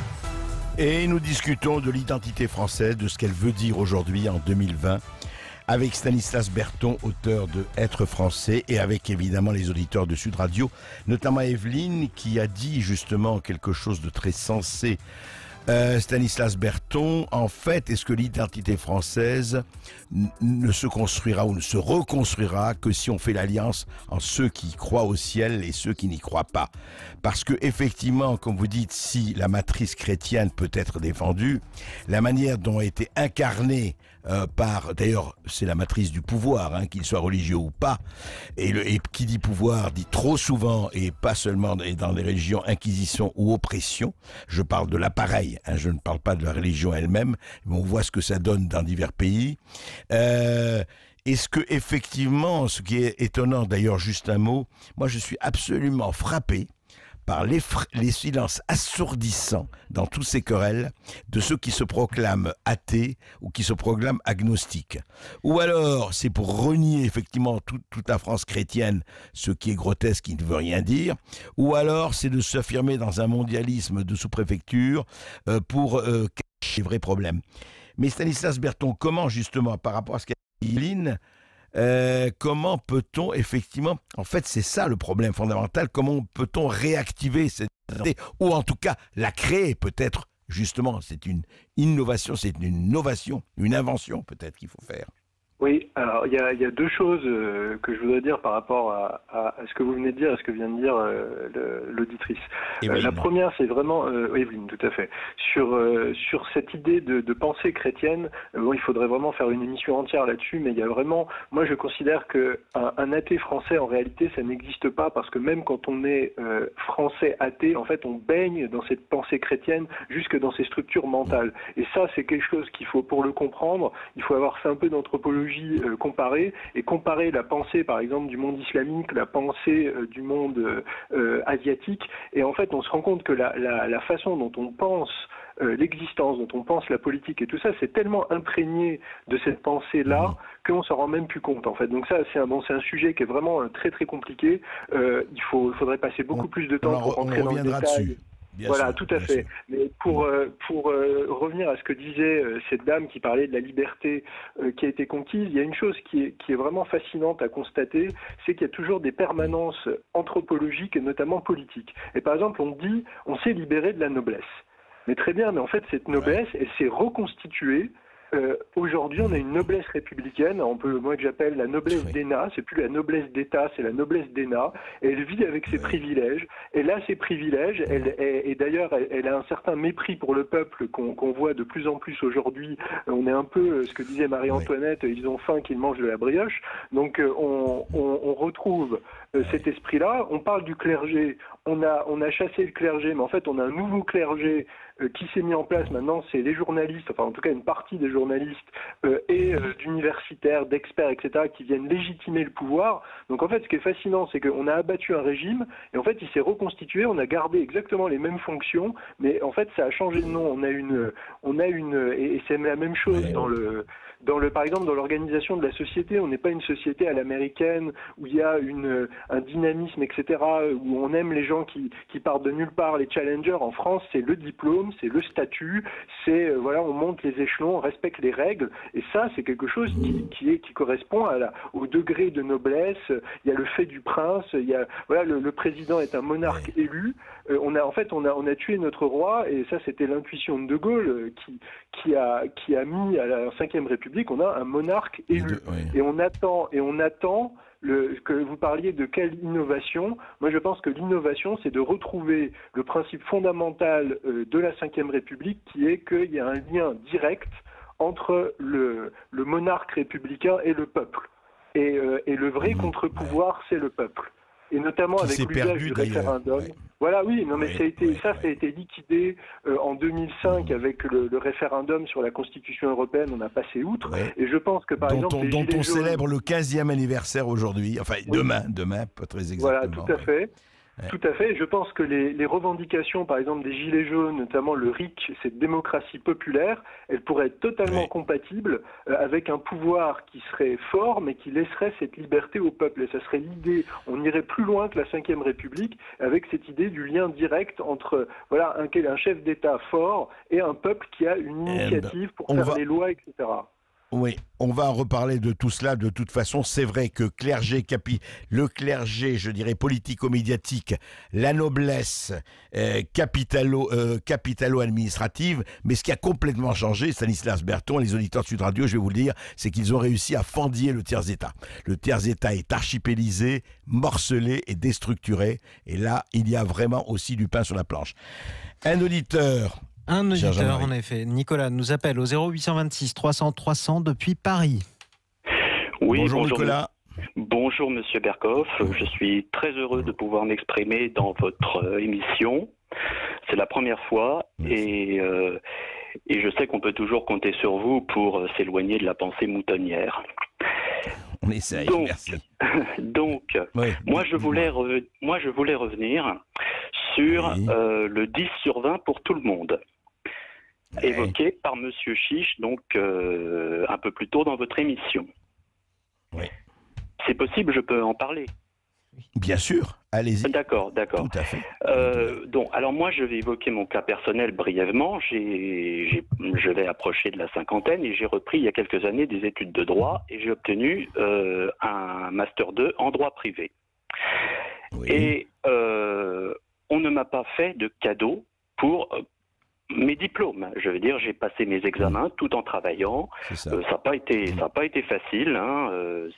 Et nous discutons de l'identité française, de ce qu'elle veut dire aujourd'hui en 2020, avec Stanislas Berton, auteur de Être français, et avec évidemment les auditeurs de Sud Radio, notamment Evelyne qui a dit justement quelque chose de très sensé. Stanislas Berton, en fait, est-ce que l'identité française ne se construira ou ne se reconstruira que si on fait l'alliance entre ceux qui croient au ciel et ceux qui n'y croient pas? Parce que effectivement, comme vous dites, si la matrice chrétienne peut être défendue, la manière dont a été incarnée d'ailleurs, c'est la matrice du pouvoir, qu'il soit religieux ou pas, et qui dit pouvoir dit trop souvent, et pas seulement dans les religions, inquisition ou oppression. Je parle de l'appareil, je ne parle pas de la religion elle-même, mais on voit ce que ça donne dans divers pays. Est-ce que effectivement, ce qui est étonnant, d'ailleurs, juste un mot, moi je suis absolument frappé par les silences assourdissants dans tous ces querelles de ceux qui se proclament athées ou qui se proclament agnostiques. Ou alors, c'est pour renier effectivement toute la France chrétienne, ce qui est grotesque, qui ne veut rien dire. Ou alors, c'est de s'affirmer dans un mondialisme de sous-préfecture pour cacher les vrais problèmes. Mais Stanislas Berton, comment justement, par rapport à ce qu'a dit Evelyne, comment peut-on effectivement, en fait c'est ça le problème fondamental, comment peut-on réactiver cette identité, ou en tout cas la créer peut-être, justement, c'est une innovation, c'est une novation, une invention peut-être qu'il faut faire.
Oui, alors il y a deux choses que je voudrais dire par rapport à ce que vous venez de dire, à ce que vient de dire l'auditrice. La première, c'est vraiment Evelyne, tout à fait. Sur cette idée de pensée chrétienne, il faudrait vraiment faire une émission entière là-dessus, mais il y a vraiment, moi je considère que un athée français, en réalité, ça n'existe pas, parce que même quand on est français athée, en fait, on baigne dans cette pensée chrétienne jusque dans ses structures mentales. Et ça, c'est quelque chose qu'il faut, pour le comprendre, il faut avoir fait un peu d'anthropologie comparée, et comparer la pensée par exemple du monde islamique, la pensée du monde asiatique, et en fait on se rend compte que la façon dont on pense l'existence, dont on pense la politique et tout ça, c'est tellement imprégné de cette pensée-là qu'on s'en rend même plus compte en fait. Donc ça c'est un sujet qui est vraiment très très compliqué. Il faudrait passer beaucoup plus de temps pour rentrer dans le détail.
Dessus. Bien
voilà,
sûr,
tout à fait. Mais pour revenir à ce que disait cette dame qui parlait de la liberté qui a été conquise, il y a une chose qui est vraiment fascinante à constater, c'est qu'il y a toujours des permanences anthropologiques et notamment politiques. Et par exemple, on dit on s'est libéré de la noblesse. Mais très bien, mais en fait, cette noblesse, elle s'est reconstituée Aujourd'hui, on a une noblesse républicaine, moi que j'appelle la noblesse d'ENA, c'est plus la noblesse d'État, c'est la noblesse d'ENA. Elle vit avec ses privilèges, elle a ses privilèges, et d'ailleurs, elle a un certain mépris pour le peuple qu'on voit de plus en plus aujourd'hui. On est un peu, ce que disait Marie-Antoinette, ils ont faim qu'ils mangent de la brioche. Donc, on retrouve cet esprit-là. On parle du clergé, on a chassé le clergé, mais en fait, on a un nouveau clergé qui s'est mis en place maintenant, c'est les journalistes, enfin en tout cas une partie des journalistes et d'universitaires, d'experts, etc., qui viennent légitimer le pouvoir. Donc en fait, ce qui est fascinant, c'est qu'on a abattu un régime et en fait, il s'est reconstitué, on a gardé exactement les mêmes fonctions, mais en fait, ça a changé de nom. Et c'est la même chose par exemple, dans l'organisation de la société. On n'est pas une société à l'américaine où il y a un dynamisme, etc., où on aime les gens qui partent de nulle part, les challengers. En France, c'est le diplôme, c'est le statut, c'est on monte les échelons, on respecte les règles, et ça, c'est quelque chose qui correspond au degré de noblesse. Il y a le fait du prince, il y a le président est un monarque élu. On a tué notre roi, et ça, c'était l'intuition de Gaulle qui a mis à la Ve République, on a un monarque élu, et on attend que vous parliez de quelle innovation. Moi, je pense que l'innovation, c'est de retrouver le principe fondamental de la Ve République, qui est qu'il y a un lien direct entre le monarque républicain et le peuple. Et le vrai contre-pouvoir, c'est le peuple. Et notamment avec l'usage du référendum. Voilà, oui, non, mais ça a été liquidé en 2005 avec le référendum sur la Constitution européenne. On a passé outre. Et je pense que, par exemple,
dont on célèbre le 15e anniversaire aujourd'hui. Enfin, demain, pas très exactement.
Voilà, tout à fait. Tout à fait. Je pense que les revendications, par exemple, des Gilets jaunes, notamment le RIC, cette démocratie populaire, elles pourraient être totalement compatibles avec un pouvoir qui serait fort, mais qui laisserait cette liberté au peuple. Et ça serait l'idée, on irait plus loin que la Ve République, avec cette idée du lien direct entre un chef d'État fort et un peuple qui a une initiative pour faire les lois, etc.
Oui, on va en reparler de tout cela. De toute façon, c'est vrai que le clergé, je dirais, politico-médiatique, la noblesse capitalo-administrative, mais ce qui a complètement changé, Stanislas Berthon, les auditeurs de Sud Radio, je vais vous le dire, c'est qu'ils ont réussi à fendiller le tiers-État. Le tiers-État est archipélisé, morcelé et déstructuré, et là, il y a vraiment aussi du pain sur la planche. Un auditeur,
en effet. Nicolas nous appelle au 0826 300 300 depuis Paris.
Oui,
bonjour Nicolas.
Bonjour Monsieur Berkoff. Je suis très heureux de pouvoir m'exprimer dans votre émission. C'est la première fois et je sais qu'on peut toujours compter sur vous pour s'éloigner de la pensée moutonnière.
On essaye, merci.
Donc, moi je voulais revenir sur le 10 sur 20 pour tout le monde. Évoqué par Monsieur Chiche, donc un peu plus tôt dans votre émission.
Oui.
C'est possible, je peux en parler.
Bien sûr, allez-y.
D'accord.
Tout à fait.
Alors moi, je vais évoquer mon cas personnel brièvement. Je vais approcher de la cinquantaine et j'ai repris il y a quelques années des études de droit et j'ai obtenu un Master 2 en droit privé. Oui. Et on ne m'a pas fait de cadeau pour mes diplômes. Je veux dire, j'ai passé mes examens tout en travaillant. Ça n'a pas été facile.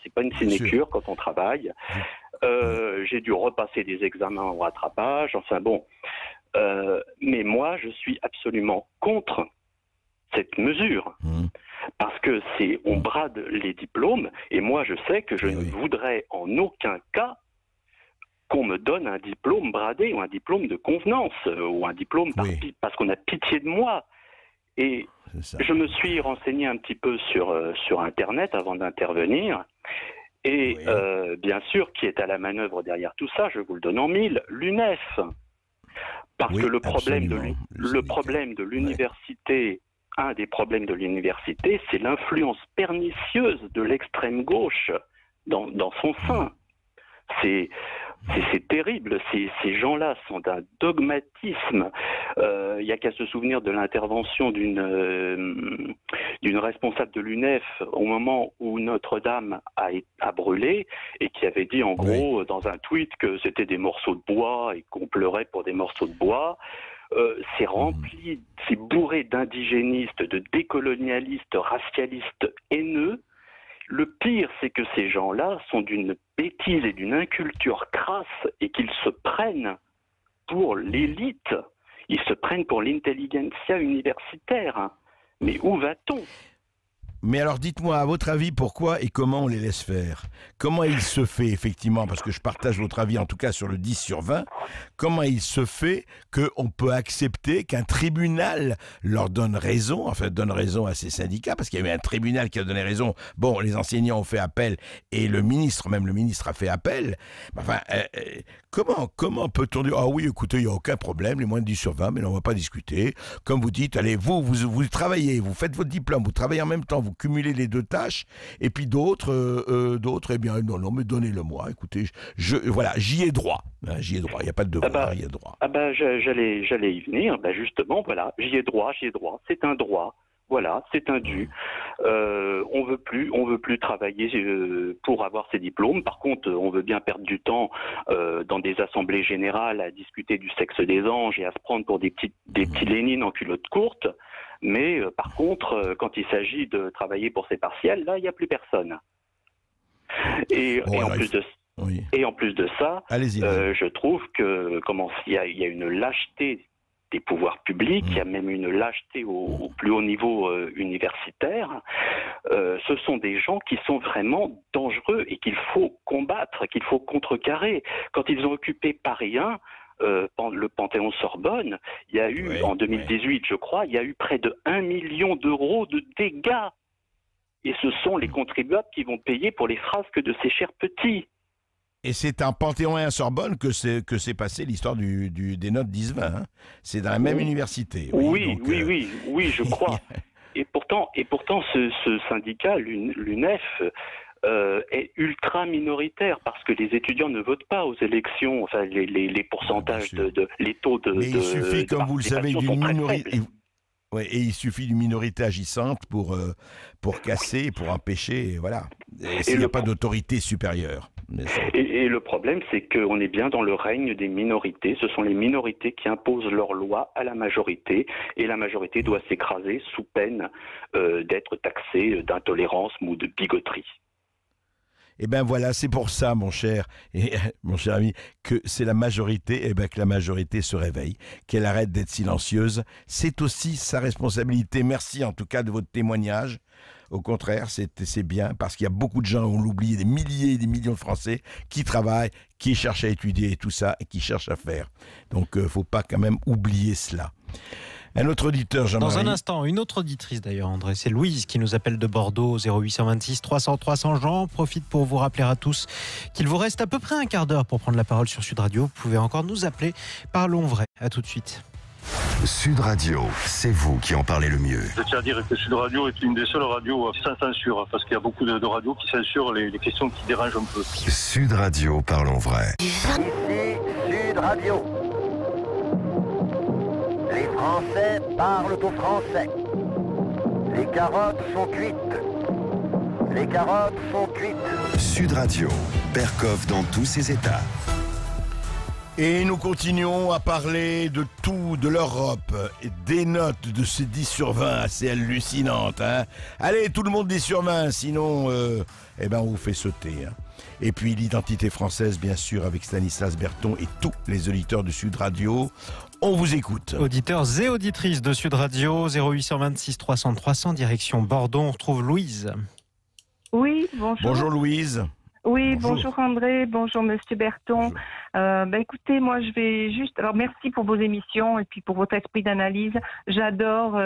C'est pas une sinécure quand on travaille. J'ai dû repasser des examens en rattrapage. Enfin bon. Mais moi, je suis absolument contre cette mesure. Parce que on brade les diplômes. Et moi, je sais que je ne voudrais en aucun cas qu'on me donne un diplôme bradé ou un diplôme de convenance ou un diplôme parce qu'on a pitié de moi. Et je me suis renseigné un petit peu sur Internet avant d'intervenir. Et bien sûr, qui est à la manœuvre derrière tout ça, je vous le donne en mille, l'UNEF. Parce que le problème de l'université, un des problèmes de l'université, c'est l'influence pernicieuse de l'extrême gauche dans son sein. C'est terrible, ces gens-là sont d'un dogmatisme. Il n'y a qu'à se souvenir de l'intervention d'une responsable de l'UNEF au moment où Notre-Dame a brûlé et qui avait dit en gros dans un tweet que c'était des morceaux de bois et qu'on pleurait pour des morceaux de bois. c'est rempli, c'est bourré d'indigénistes, de décolonialistes, racialistes haineux. Le pire, c'est que ces gens-là sont d'une bêtise et d'une inculture crasse et qu'ils se prennent pour l'élite. Ils se prennent pour l'intelligentsia universitaire. Mais où va-t-on ?
Mais alors dites-moi, à votre avis, pourquoi et comment on les laisse faire ? Comment il se fait, effectivement, parce que je partage votre avis en tout cas sur le 10 sur 20, comment il se fait qu'on peut accepter qu'un tribunal leur donne raison, enfin donne raison à ces syndicats, parce qu'il y a eu un tribunal qui a donné raison, bon, les enseignants ont fait appel, et le ministre a fait appel, enfin, comment peut-on dire, ah oui, écoutez, il n'y a aucun problème, les moins de 10 sur 20, mais on ne va pas discuter, comme vous dites, allez, vous travaillez, vous faites votre diplôme, vous travaillez en même temps, vous cumulez les deux tâches, et puis d'autres, eh bien, non, mais donnez-le-moi, écoutez, voilà, j'y ai droit, il n'y a pas de devoir, j'y ai droit.
J'allais y venir, justement, voilà, j'y ai droit, c'est un droit. Voilà, c'est un dû. On veut plus travailler pour avoir ces diplômes. Par contre, on veut bien perdre du temps dans des assemblées générales à discuter du sexe des anges et à se prendre pour des petits Lénines en culotte courte. Mais par contre, quand il s'agit de travailler pour ces partiels, là, il n'y a plus personne. Et en plus de ça, je trouve que il y a une lâcheté des pouvoirs publics, il y a même une lâcheté au plus haut niveau universitaire. Ce sont des gens qui sont vraiment dangereux et qu'il faut combattre, qu'il faut contrecarrer. Quand ils ont occupé Paris 1, le Panthéon-Sorbonne, il y a eu, en 2018, je crois, il y a eu près de 1 million d'euros de dégâts. Et ce sont les contribuables qui vont payer pour les frasques de ces chers petits.
Et c'est un Panthéon et un Sorbonne que c'est passé l'histoire des notes 10-20. Hein. C'est dans la même université.
Oui, je crois. et pourtant, ce syndicat, l'UNEF, est ultra minoritaire parce que les étudiants ne votent pas aux élections. Enfin, les pourcentages les taux de.
Mais il suffit, comme vous le savez, d'une minorité. Ouais, et il suffit d'une minorité agissante pour casser, pour empêcher, et voilà. Et s'il n'y a pas d'autorité supérieure.
Et le problème, c'est qu'on est bien dans le règne des minorités. Ce sont les minorités qui imposent leurs lois à la majorité, et la majorité doit s'écraser sous peine d'être taxée d'intolérance ou de bigoterie.
Eh bien voilà, c'est pour ça, mon cher ami, que c'est la majorité, que la majorité se réveille, qu'elle arrête d'être silencieuse. C'est aussi sa responsabilité. Merci en tout cas de votre témoignage. Au contraire, c'est bien, parce qu'il y a beaucoup de gens, on l'oublie, des milliers et des millions de Français qui travaillent, qui cherchent à étudier tout ça, et qui cherchent à faire. Donc, il ne faut pas quand même oublier cela. Un autre auditeur, Jean-Marie.
Dans un instant, une autre auditrice d'ailleurs, André. C'est Louise qui nous appelle de Bordeaux, 0826 300 300. J'en profite pour vous rappeler à tous qu'il vous reste à peu près un quart d'heure pour prendre la parole sur Sud Radio. Vous pouvez encore nous appeler. Parlons vrai. À tout de suite.
Sud Radio, c'est vous qui en parlez le mieux.
Je tiens à dire que Sud Radio est une des seules radios sans censure, parce qu'il y a beaucoup de radios qui censurent les questions qui dérangent un peu.
Sud Radio, parlons vrai.
Ici Sud Radio. Les Français parlent aux Français. Les carottes sont cuites. Les carottes sont cuites.
Sud Radio, Berkoff dans tous ses états.
Et nous continuons à parler de tout, de l'Europe, et des notes de ces 10 sur 20 assez hallucinantes. Hein. Allez, tout le monde 10 sur 20, sinon on vous fait sauter. Hein. Et puis l'identité française, bien sûr, avec Stanislas Berton et tous les auditeurs de Sud Radio. On vous écoute.
Auditeurs et auditrices de Sud Radio, 0826 300 300, direction Bordeaux. On retrouve Louise.
Oui, bonjour.
Bonjour Louise.
Oui, bonjour André, bonjour Monsieur Berton. Écoutez, moi je vais juste... Alors merci pour vos émissions et puis pour votre esprit d'analyse. J'adore,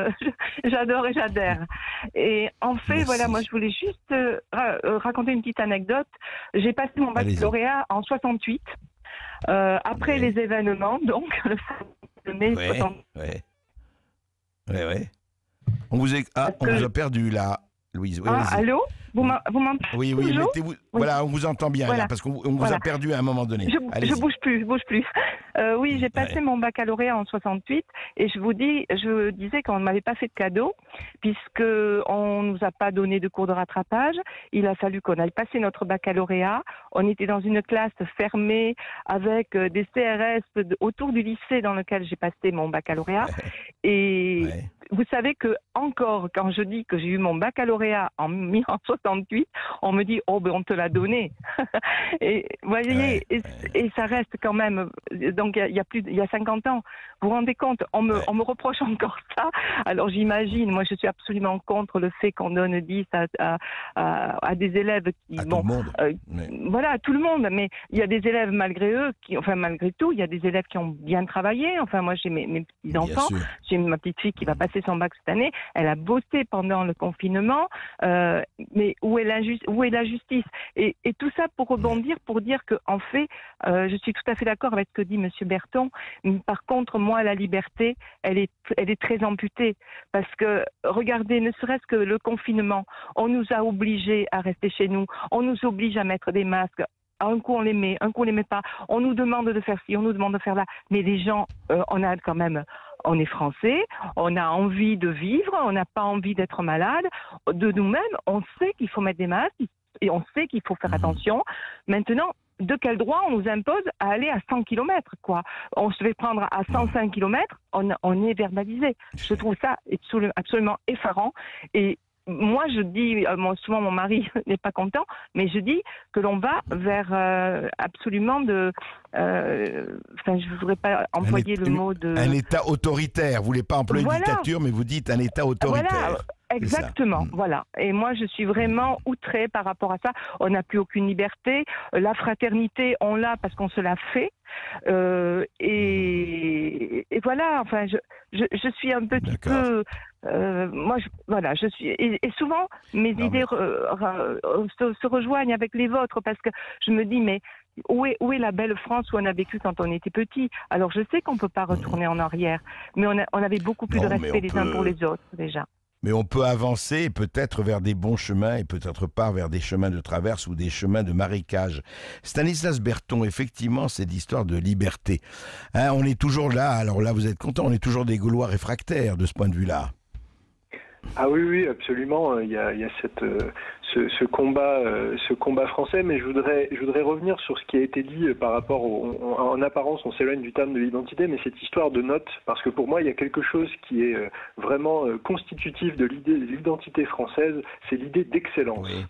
j'adore et j'adhère. Et en fait, merci. Voilà, moi je voulais juste raconter une petite anecdote. J'ai passé mon baccalauréat en 68, après les événements, donc le 5 mai 68.
Ouais. On vous a perdu là, Louise. Oui,
allô? Vous m'entendez?
Oui, mettez-vous. Voilà, on vous entend bien là, parce qu'on vous a perdu à un moment donné.
Je bouge plus. Oui, j'ai passé mon baccalauréat en 68 et je disais qu'on ne m'avait pas fait de cadeau puisque on nous a pas donné de cours de rattrapage. Il a fallu qu'on aille passer notre baccalauréat. On était dans une classe fermée avec des CRS autour du lycée dans lequel j'ai passé mon baccalauréat. Et vous savez que encore quand je dis que j'ai eu mon baccalauréat en 1968, on me dit oh ben on te l'a donné. Et vous voyez, et ça reste quand même. Donc il y a 50 ans. Vous vous rendez compte, on me reproche encore ça. Alors j'imagine, moi je suis absolument contre le fait qu'on donne 10 à des élèves qui
tout le monde.
Voilà, à tout le monde. Mais il y a des élèves malgré tout, il y a des élèves qui ont bien travaillé. Enfin moi j'ai mes petits enfants, j'ai ma petite fille qui va passer son bac cette année. Elle a bossé pendant le confinement. Mais où est la justice et tout ça pour rebondir, pour dire que en fait, je suis tout à fait d'accord avec ce que dit Monsieur Berton. Par contre, moi, la liberté, elle est très amputée parce que regardez, ne serait-ce que le confinement, on nous a obligés à rester chez nous, on nous oblige à mettre des masques. Un coup on les met, un coup on les met pas. On nous demande de faire ci, on nous demande de faire là. Mais les gens, on est français, on a envie de vivre, on n'a pas envie d'être malade. De nous-mêmes, on sait qu'il faut mettre des masques et on sait qu'il faut faire attention. Maintenant, de quel droit on nous impose à aller à 100 km, quoi? On se fait prendre à 105 km, on est verbalisé. Je trouve ça absolument effarant. Et moi, je dis, souvent mon mari n'est pas content, mais je dis que l'on va vers absolument je ne voudrais pas employer le mot de...
Un État autoritaire. Vous ne voulez pas employer dictature, mais vous dites un État autoritaire.
Voilà. Exactement, voilà. Et moi, je suis vraiment outrée par rapport à ça. On n'a plus aucune liberté. La fraternité, on l'a parce qu'on se l'a fait. Et voilà, enfin, je suis un petit peu... je suis... Et souvent, mes idées se rejoignent avec les vôtres parce que je me dis, mais où est la belle France où on a vécu quand on était petit? Alors, je sais qu'on ne peut pas retourner en arrière, mais on avait beaucoup plus de respect les uns pour les autres, déjà.
Mais on peut avancer peut-être vers des bons chemins et peut-être pas vers des chemins de traverse ou des chemins de marécage. Stanislas Berton, effectivement, c'est l'histoire de liberté. Hein, on est toujours là, alors là vous êtes content, on est toujours des Gaulois réfractaires de ce point de vue-là.
Ah oui, absolument. Il y a ce combat français, mais je voudrais revenir sur ce qui a été dit par rapport en apparence, on s'éloigne du terme de l'identité, mais cette histoire de notes, parce que pour moi, il y a quelque chose qui est vraiment constitutif de l'identité française, c'est l'idée d'excellence. Oui.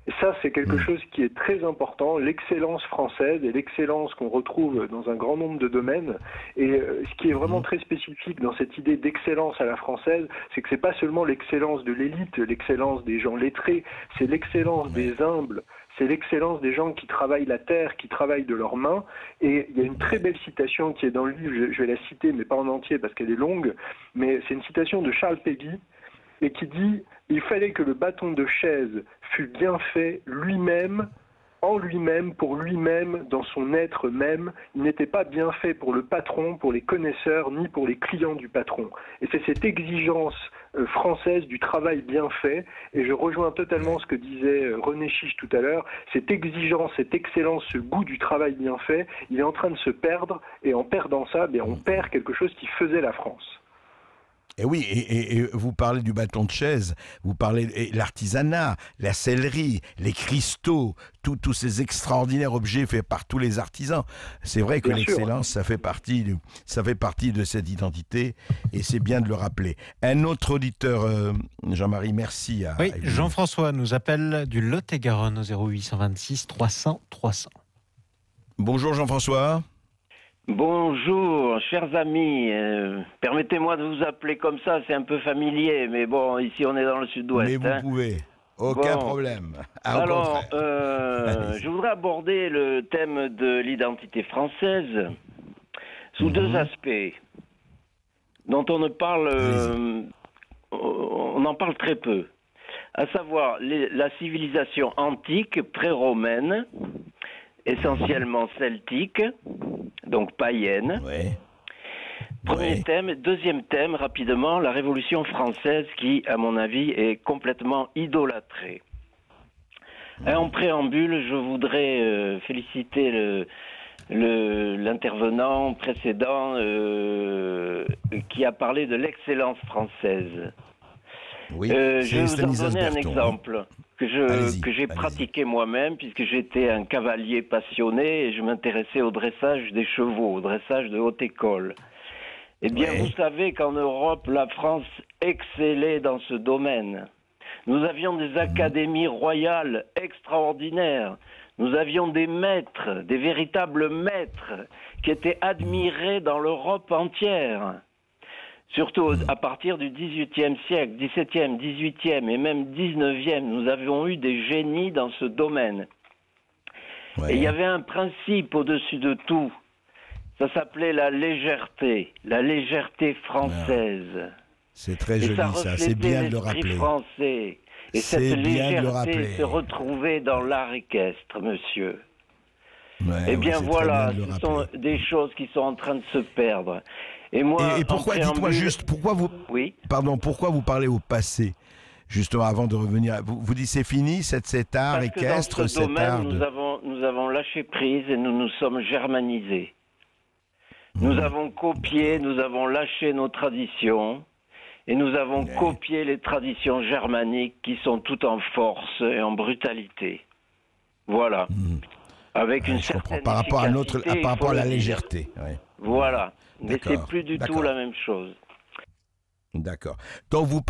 Et ça, c'est quelque chose qui est très important, l'excellence française et l'excellence qu'on retrouve dans un grand nombre de domaines. Et ce qui est vraiment très spécifique dans cette idée d'excellence à la française, c'est que c'est pas seulement l'excellence de l'élite, l'excellence des gens lettrés, c'est l'excellence des humbles, c'est l'excellence des gens qui travaillent la terre, qui travaillent de leurs mains. Et il y a une très belle citation qui est dans le livre, je vais la citer, mais pas en entier parce qu'elle est longue, mais c'est une citation de Charles Péguy, et qui dit « Il fallait que le bâton de chaise fût bien fait lui-même, en lui-même, pour lui-même, dans son être même. Il n'était pas bien fait pour le patron, pour les connaisseurs, ni pour les clients du patron. » Et c'est cette exigence française du travail bien fait, et je rejoins totalement ce que disait René Chiche tout à l'heure, cette exigence, cette excellence, ce goût du travail bien fait, il est en train de se perdre, et en perdant ça, on perd quelque chose qui faisait la France.
Et oui, et vous parlez du bâton de chaise, vous parlez de l'artisanat, la sellerie, les cristaux, tous ces extraordinaires objets faits par tous les artisans. C'est vrai que l'excellence, ça fait partie de cette identité, et c'est bien de le rappeler. Un autre auditeur, Jean-Marie, merci.
Oui, Jean-François nous appelle du Lot-et-Garonne au 0826 300 300.
Bonjour Jean-François.
Bonjour, chers amis. Permettez-moi de vous appeler comme ça, c'est un peu familier, mais bon, ici on est dans le sud-ouest.
Mais vous pouvez, aucun problème.
Alors, je voudrais aborder le thème de l'identité française sous deux aspects, dont on en parle très peu, à savoir la civilisation antique, pré-romaine, essentiellement celtique, donc païenne.
Ouais.
Premier thème. Deuxième thème, rapidement, la Révolution française qui, à mon avis, est complètement idolâtrée. En préambule, je voudrais féliciter l'intervenant précédent qui a parlé de l'excellence française.
Oui,
je vais vous en
Stanislas
donner un
Berton,
exemple que j'ai pratiqué moi-même, puisque j'étais un cavalier passionné et je m'intéressais au dressage des chevaux, au dressage de haute école. Eh bien, vous savez qu'en Europe, la France excellait dans ce domaine. Nous avions des académies royales extraordinaires. Nous avions des maîtres, des véritables maîtres, qui étaient admirés dans l'Europe entière. Surtout à partir du XVIIIe siècle, XVIIe, XVIIIe et même XIXe, nous avions eu des génies dans ce domaine. Et il y avait un principe au-dessus de tout. Ça s'appelait la légèreté française.
C'est très joli ça, c'est bien de le rappeler.
Français. Et cette légèreté se retrouvait dans l'art équestre, monsieur. Eh bien voilà, ce sont des choses qui sont en train de se perdre. Et moi,
pourquoi, dites-moi juste, pourquoi vous parlez au passé, justement, avant de revenir, vous dites c'est fini, cet art équestre, cet art de...
Nous avons lâché prise et nous nous sommes germanisés. Nous avons copié, nous avons lâché nos traditions et nous avons copié les traditions germaniques qui sont toutes en force et en brutalité. Voilà. Avec une certaine
par rapport
efficacité,
par rapport à la légèreté. Ouais.
Voilà. Mais c'est plus du tout la même chose.
D'accord. Donc vous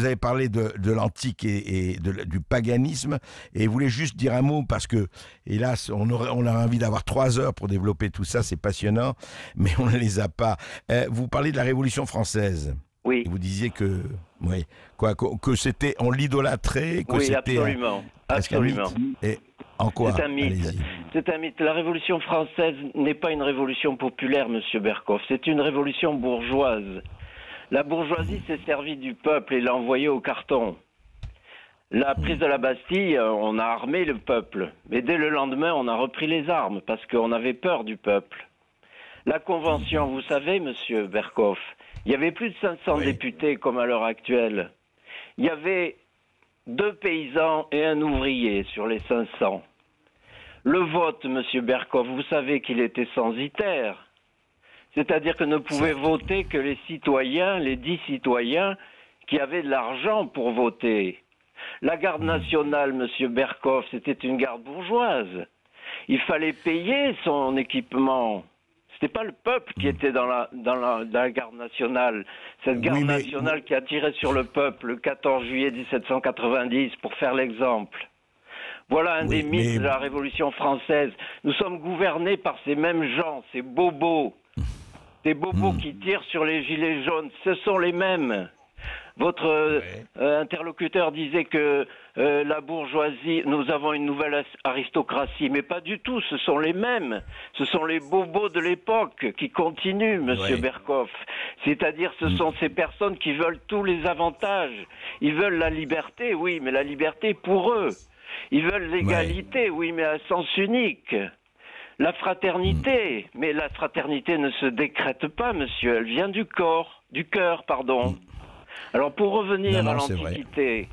avez parlé de l'antique et du paganisme, et vous voulez juste dire un mot parce que, hélas, on a envie d'avoir 3 heures pour développer tout ça, c'est passionnant, mais on ne les a pas. Vous parlez de la Révolution française.
Oui.
Vous disiez que c'était, on l'idolâtrait, que c'était
absolument.
Et en quoi?
C'est un mythe. C'est un mythe. La Révolution française n'est pas une révolution populaire, Monsieur Berkoff. C'est une révolution bourgeoise. La bourgeoisie s'est servie du peuple et l'a envoyé au carton. La prise de la Bastille, on a armé le peuple. Mais dès le lendemain, on a repris les armes parce qu'on avait peur du peuple. La Convention, vous savez, Monsieur Berkoff, il y avait plus de 500 députés comme à l'heure actuelle. Il y avait 2 paysans et un ouvrier sur les 500. Le vote, Monsieur Berkoff, vous savez qu'il était censitaire. C'est-à-dire que ne pouvaient voter que les citoyens, les 10 citoyens qui avaient de l'argent pour voter. La garde nationale, Monsieur Berkoff, c'était une garde bourgeoise. Il fallait payer son équipement. C'était pas le peuple qui était dans la garde nationale. Cette garde nationale qui a tiré sur le peuple le 14 juillet 1790, pour faire l'exemple. Voilà un des mythes de la Révolution française. Nous sommes gouvernés par ces mêmes gens, ces bobos. Ces bobos qui tirent sur les gilets jaunes, ce sont les mêmes. Votre interlocuteur disait que la bourgeoisie, nous avons une nouvelle aristocratie, mais pas du tout, ce sont les mêmes. Ce sont les bobos de l'époque qui continuent, Monsieur Berkoff. C'est-à-dire, ce sont ces personnes qui veulent tous les avantages. Ils veulent la liberté, oui, mais la liberté pour eux. Ils veulent l'égalité, oui, mais à sens unique. La fraternité, mais la fraternité ne se décrète pas, monsieur, elle vient du cœur, pardon. Alors pour revenir à l'Antiquité,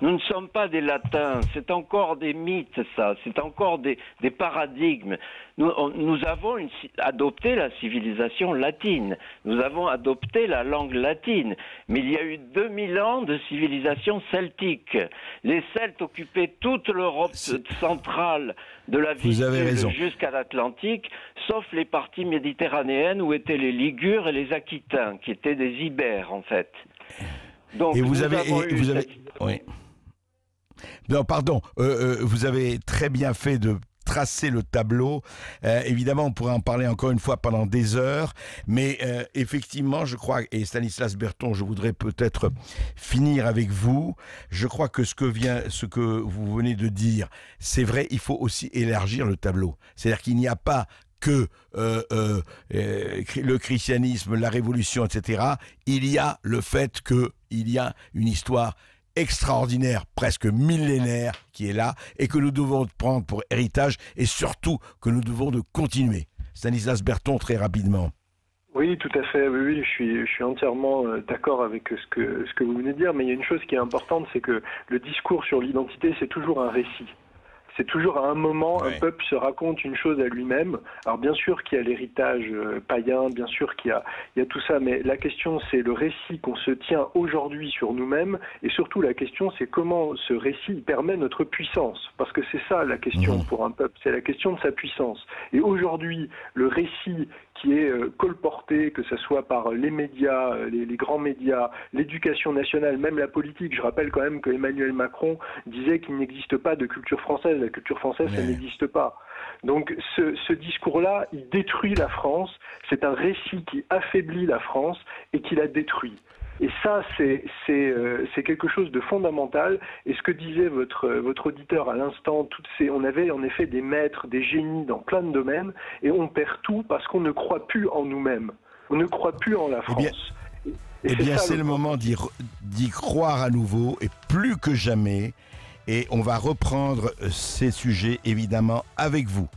nous ne sommes pas des latins, c'est encore des mythes ça, c'est encore des paradigmes. Nous avons adopté la civilisation latine, nous avons adopté la langue latine, mais il y a eu 2000 ans de civilisation celtique. Les Celtes occupaient toute l'Europe centrale, de la Vistule jusqu'à l'Atlantique, sauf les parties méditerranéennes où étaient les Ligures et les Aquitains, qui étaient des Ibères en fait. Donc,
et vous avez oui. Non, pardon. Vous avez très bien fait de tracer le tableau. Évidemment, on pourrait en parler encore une fois pendant des heures, mais effectivement, je crois, et Stanislas Berton, je voudrais peut-être finir avec vous. Je crois que ce que vous venez de dire, c'est vrai, il faut aussi élargir le tableau. C'est-à-dire qu'il n'y a pas que le christianisme, la révolution, etc. Il y a le fait qu'il y a une histoire extraordinaire, presque millénaire, qui est là, et que nous devons prendre pour héritage, et surtout que nous devons de continuer. Stanislas Berton, très rapidement.
Oui, tout à fait. Oui, je suis entièrement d'accord avec ce que vous venez de dire, mais il y a une chose qui est importante, c'est que le discours sur l'identité, c'est toujours un récit. C'est toujours à un moment, un peuple se raconte une chose à lui-même. Alors bien sûr qu'il y a l'héritage païen, bien sûr qu'il y a tout ça, mais la question c'est le récit qu'on se tient aujourd'hui sur nous-mêmes, et surtout la question c'est comment ce récit permet notre puissance, parce que c'est ça la question pour un peuple, c'est la question de sa puissance. Et aujourd'hui, le récit qui est colporté, que ce soit par les médias, les grands médias, l'éducation nationale, même la politique. Je rappelle quand même que Emmanuel Macron disait qu'il n'existe pas de culture française. La culture française, ça n'existe pas. Donc ce discours-là, il détruit la France. C'est un récit qui affaiblit la France et qui la détruit. Et ça, c'est quelque chose de fondamental. Et ce que disait votre auditeur à l'instant, on avait en effet des maîtres, des génies dans plein de domaines, et on perd tout parce qu'on ne croit plus en nous-mêmes. On ne croit plus en la France.
Eh bien, c'est le moment d'y croire à nouveau, et plus que jamais. Et on va reprendre ces sujets, évidemment, avec vous.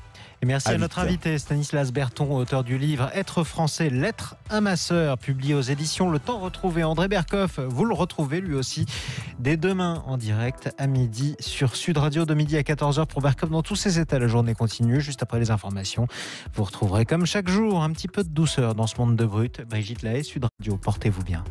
Et merci à notre invité Stanislas Berton, auteur du livre Être français, lettre à ma sœur, publié aux éditions Le Temps Retrouvé. André Berkoff, vous le retrouvez lui aussi dès demain en direct à midi sur Sud Radio, de midi à 14h pour Berkoff dans tous ses états. La journée continue juste après les informations. Vous retrouverez comme chaque jour un petit peu de douceur dans ce monde de brut. Brigitte Lahaye, Sud Radio, portez-vous bien.